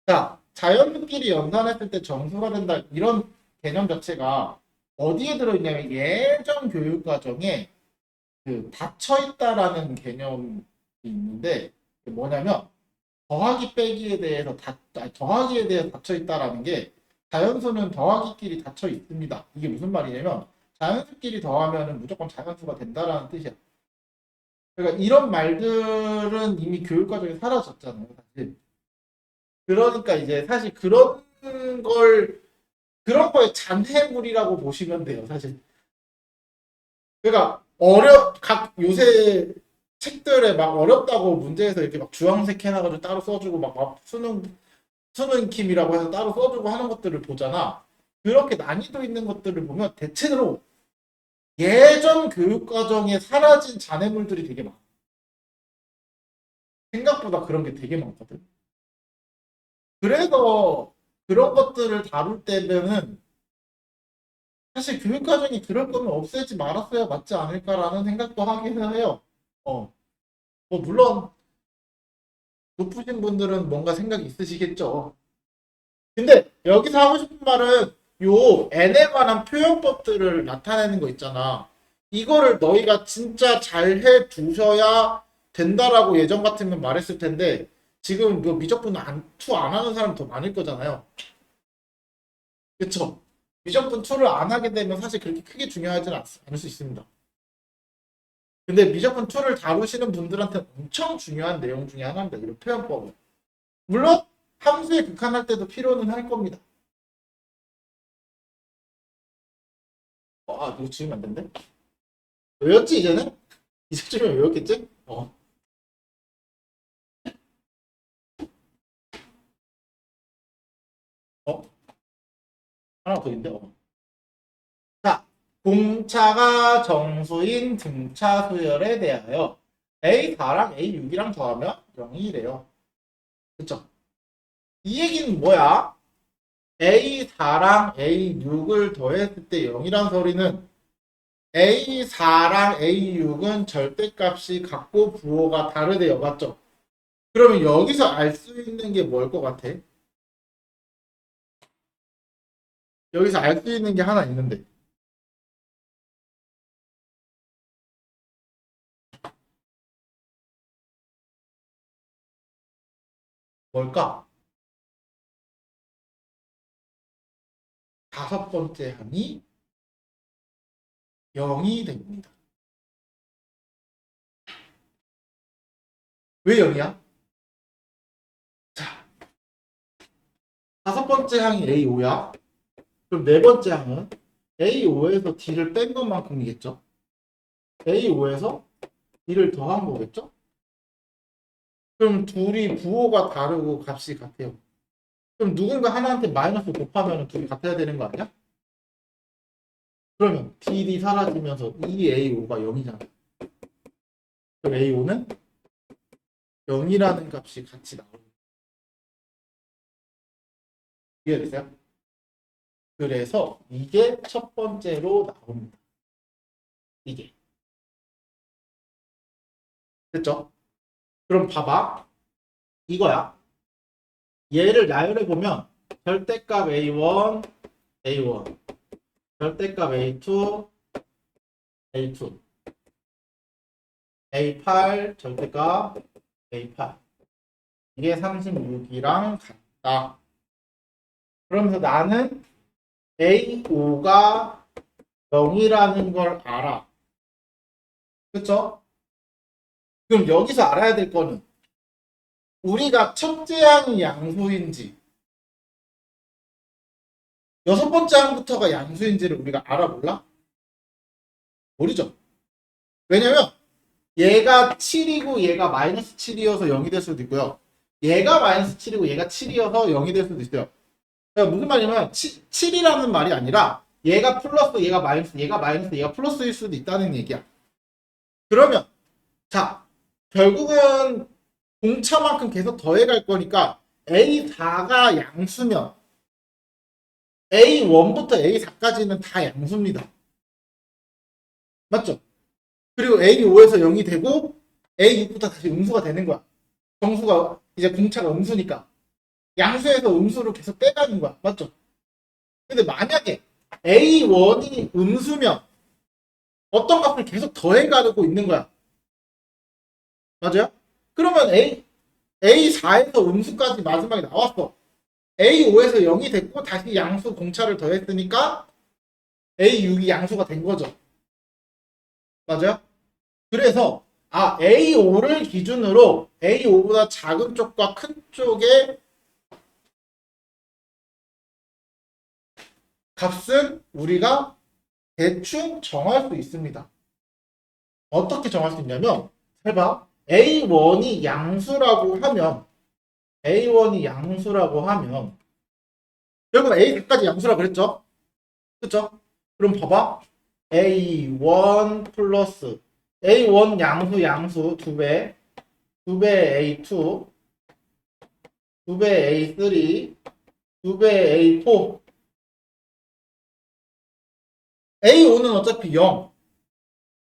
자, 자연수끼리 연산했을 때 정수가 된다. 이런 개념 자체가 어디에 들어있냐면 예전 교육과정에 그 닫혀있다라는 개념이 있는데 그게 뭐냐면 더하기 빼기에 대해서 더하기에 대해서 닫혀있다라는 게 자연수는 더하기끼리 닫혀 있습니다. 이게 무슨 말이냐면 자연수끼리 더하면 무조건 자연수가 된다라는 뜻이야. 그러니까 이런 말들은 이미 교육과정에 사라졌잖아요, 사실. 그러니까 이제 사실 그런 거에 잔해물이라고 보시면 돼요, 사실. 그러니까 각 요새 책들에 막 어렵다고 문제에서 이렇게 막 주황색 해놔가지고 따로 써주고 막 수능 킴이라고 해서 따로 써주고 하는 것들을 보잖아. 그렇게 난이도 있는 것들을 보면 대체로 예전 교육과정에 사라진 잔해물들이 되게 많아. 생각보다 그런 게 되게 많거든. 그래서 그런 것들을 다룰 때는 사실 교육과정이 그럴 거면 없애지 말았어야 맞지 않을까라는 생각도 하긴 해요. 어, 물론 높으신 분들은 뭔가 생각이 있으시겠죠. 근데 여기서 하고 싶은 말은 요 n에 관한 표현법들을 나타내는 거 있잖아. 이거를 너희가 진짜 잘 해 두셔야 된다라고 예전 같으면 말했을 텐데 지금 그 미적분 투 안 하는 사람 더 많을 거잖아요. 그쵸? 미적분 투를 안 하게 되면 사실 그렇게 크게 중요하지는 않을 수 있습니다. 근데 미적분 투를 다루시는 분들한테 엄청 중요한 내용 중에 하나입니다. 이런 표현법은. 물론 함수에 극한할 때도 필요는 할 겁니다. 이거 지우면 안 된대? 외웠지 이제는? 이제쯤에 외웠겠지? 어? 하나 더 있는데? 자, 공차가 정수인 등차 수열에 대하여 A4랑 A6이랑 더하면 0이래요. 그쵸? 이 얘기는 뭐야? A4랑 A6을 더했을 때 0이란 소리는 A4랑 A6은 절대값이 같고 부호가 다르대요. 맞죠? 그러면 여기서 알 수 있는 게 뭘 것 같아? 여기서 알 수 있는 게 하나 있는데 뭘까? 다섯 번째 항이 0이 됩니다. 왜 0이야? 자, 다섯 번째 항이 A5야. 그럼 네 번째 항은 A5에서 D를 뺀 것만큼이겠죠? A5에서 D를 더한 거겠죠? 그럼 둘이 부호가 다르고 값이 같아요. 그럼 누군가 하나한테 마이너스 곱하면 둘이 같아야 되는 거 아니야? 그러면 DD 사라지면서 이 A5가 0이잖아. 그럼 A5는 0이라는 값이 같이 나오는 거예요. 이해됐어요? 그래서 이게 첫 번째로 나옵니다. 이게. 됐죠? 그럼 봐봐. 이거야. 얘를 나열해 보면 절대값 A1, A1, 절대값 A2, A2, A8, 절대값 A8. 이게 36이랑 같다. 그러면서 나는 A5가 0이라는 걸 알아. 그쵸? 그럼 여기서 알아야 될 거는 우리가 첫째 항이 양수인지 여섯 번째 항부터가 양수인지를 우리가 알아 몰라? 모르죠. 왜냐면 얘가 7이고 얘가 마이너스 7이어서 0이 될 수도 있고요. 얘가 마이너스 7이고 얘가 7이어서 0이 될 수도 있어요. 그러니까 무슨 말이냐면 7이라는 말이 아니라 얘가 플러스 얘가 마이너스 얘가 마이너스 얘가 플러스일 수도 있다는 얘기야. 그러면 자 결국은 공차만큼 계속 더해갈 거니까 A4가 양수면 A1부터 A4까지는 다 양수입니다. 맞죠? 그리고 A5에서 0이 되고 A6부터 다시 음수가 되는 거야. 정수가 이제 공차가 음수니까 양수에서 음수로 계속 빼가는 거야. 맞죠? 근데 만약에 A1이 음수면 어떤 값을 계속 더해가고 있는 거야. 맞아요? 그러면 A4에서 음수까지 마지막에 나왔어. A5에서 0이 됐고 다시 양수 공차를 더했으니까 A6이 양수가 된 거죠. 맞아요? 그래서 A5를 기준으로 A5보다 작은 쪽과 큰 쪽의 값은 우리가 대충 정할 수 있습니다. 어떻게 정할 수 있냐면 해봐. A1이 양수라고 하면 여러분 A4까지 양수라고 그랬죠? 그쵸? 그럼 봐봐. A1 플러스 A1 양수 2배 2배 A2 2배 A3 2배 A4 A5는 어차피 0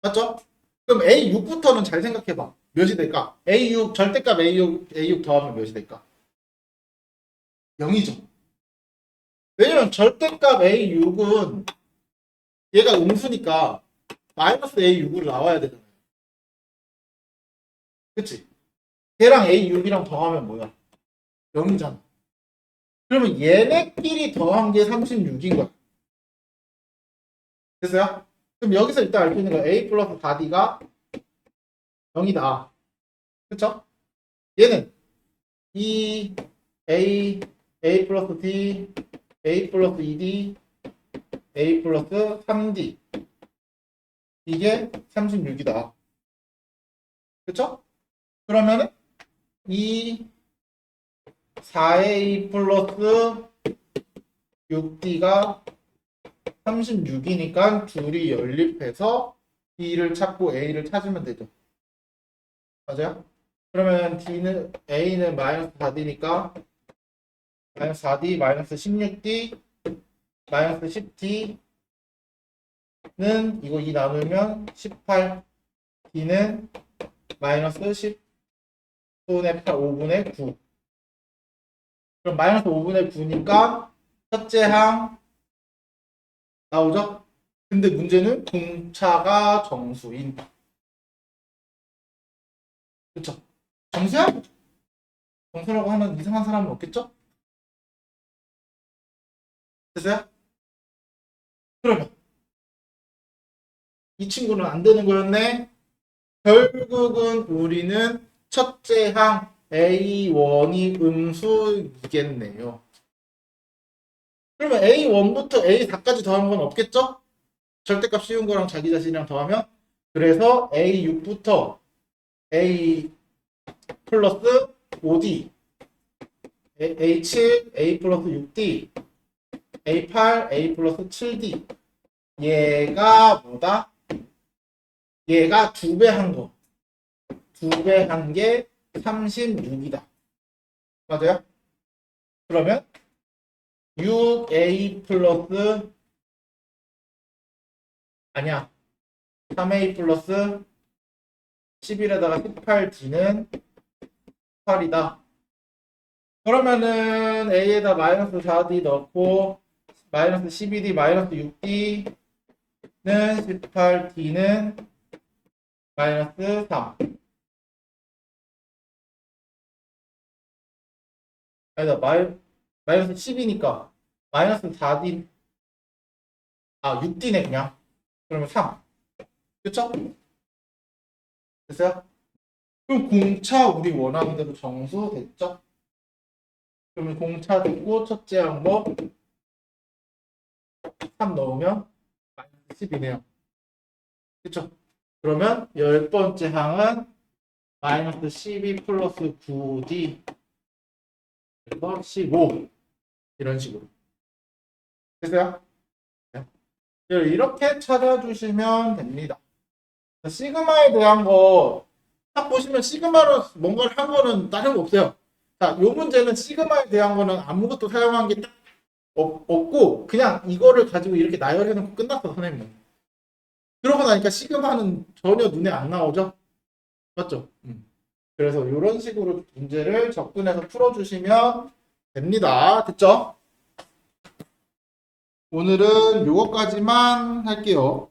맞죠? 그럼 A6부터는 잘 생각해봐. 몇이 될까? A6 절대값 A6 더하면 몇이 될까? 0이죠. 왜냐면 절대값 A6은 얘가 음수니까 마이너스 A6을 나와야 되잖아요. 그치? 걔랑 A6이랑 더하면 뭐야? 0이잖아. 그러면 얘네끼리 더한 게 36인 거야. 됐어요? 그럼 여기서 일단 알 수 있는 거 A 플러스 4D가 0이다. 그쵸? 얘는 이 A 플러스 D, A 플러스 2D, A 플러스 3D 이게 36이다. 그쵸? 그러면은 이 4A 플러스 6D가 36이니까 둘이 연립해서 D를 찾고 A를 찾으면 되죠. 맞아요? 그러면 A는 마이너스 4D니까 마이너스 4D 마이너스 16D 마이너스 10D는 이거 2 나누면 18 D는 마이너스 10분의 8 5분의 9 그럼 마이너스 5분의 9니까 첫째 항 나오죠? 근데 문제는 공차가 정수인. 그쵸? 정수야? 정수라고 하는 이상한 사람은 없겠죠? 됐어요? 그러면 이 친구는 안 되는 거였네? 결국은 우리는 첫째 항 A1이 음수이겠네요. 그러면 A1부터 A4까지 더한 건 없겠죠? 절대값 씌운 거랑 자기 자신이랑 더하면 그래서 A6부터 A 플러스 5D A7 A 플러스 6D A8 A 플러스 7D 얘가 뭐다? 얘가 2배 한 거. 2배 한 게 36이다. 맞아요? 그러면 6A 플러스 아니야. 3A 플러스 11에다가 18D는 8이다. 그러면은 A에다 마이너스 4D 넣고 마이너스 12D 마이너스 6D는 18D는 마이너스 3. 아니다 마이너스 10이니까 마이너스 4D 6D네 그냥. 그러면 3. 그쵸? 됐어요? 그럼 공차 우리 원하는 대로 정수 됐죠? 그러면 공차 됐고 첫째 항목 3 넣으면 마이너스 10이네요. 그쵸? 그러면 10번째 항은 마이너스 12 플러스 9D 그래서 15 이런 식으로 됐어요? 네. 이렇게 찾아주시면 됩니다. 시그마에 대한 거 딱 보시면 시그마로 뭔가를 한 거는 다른 거 없어요. 자, 요 문제는 시그마에 대한 거는 아무것도 사용한 게 딱 없고 그냥 이거를 가지고 이렇게 나열해 놓고 끝났어 선생님은. 그러고 나니까 시그마는 전혀 눈에 안 나오죠? 맞죠? 그래서 이런 식으로 문제를 접근해서 풀어주시면 됩니다. 됐죠? 오늘은 요거까지만 할게요.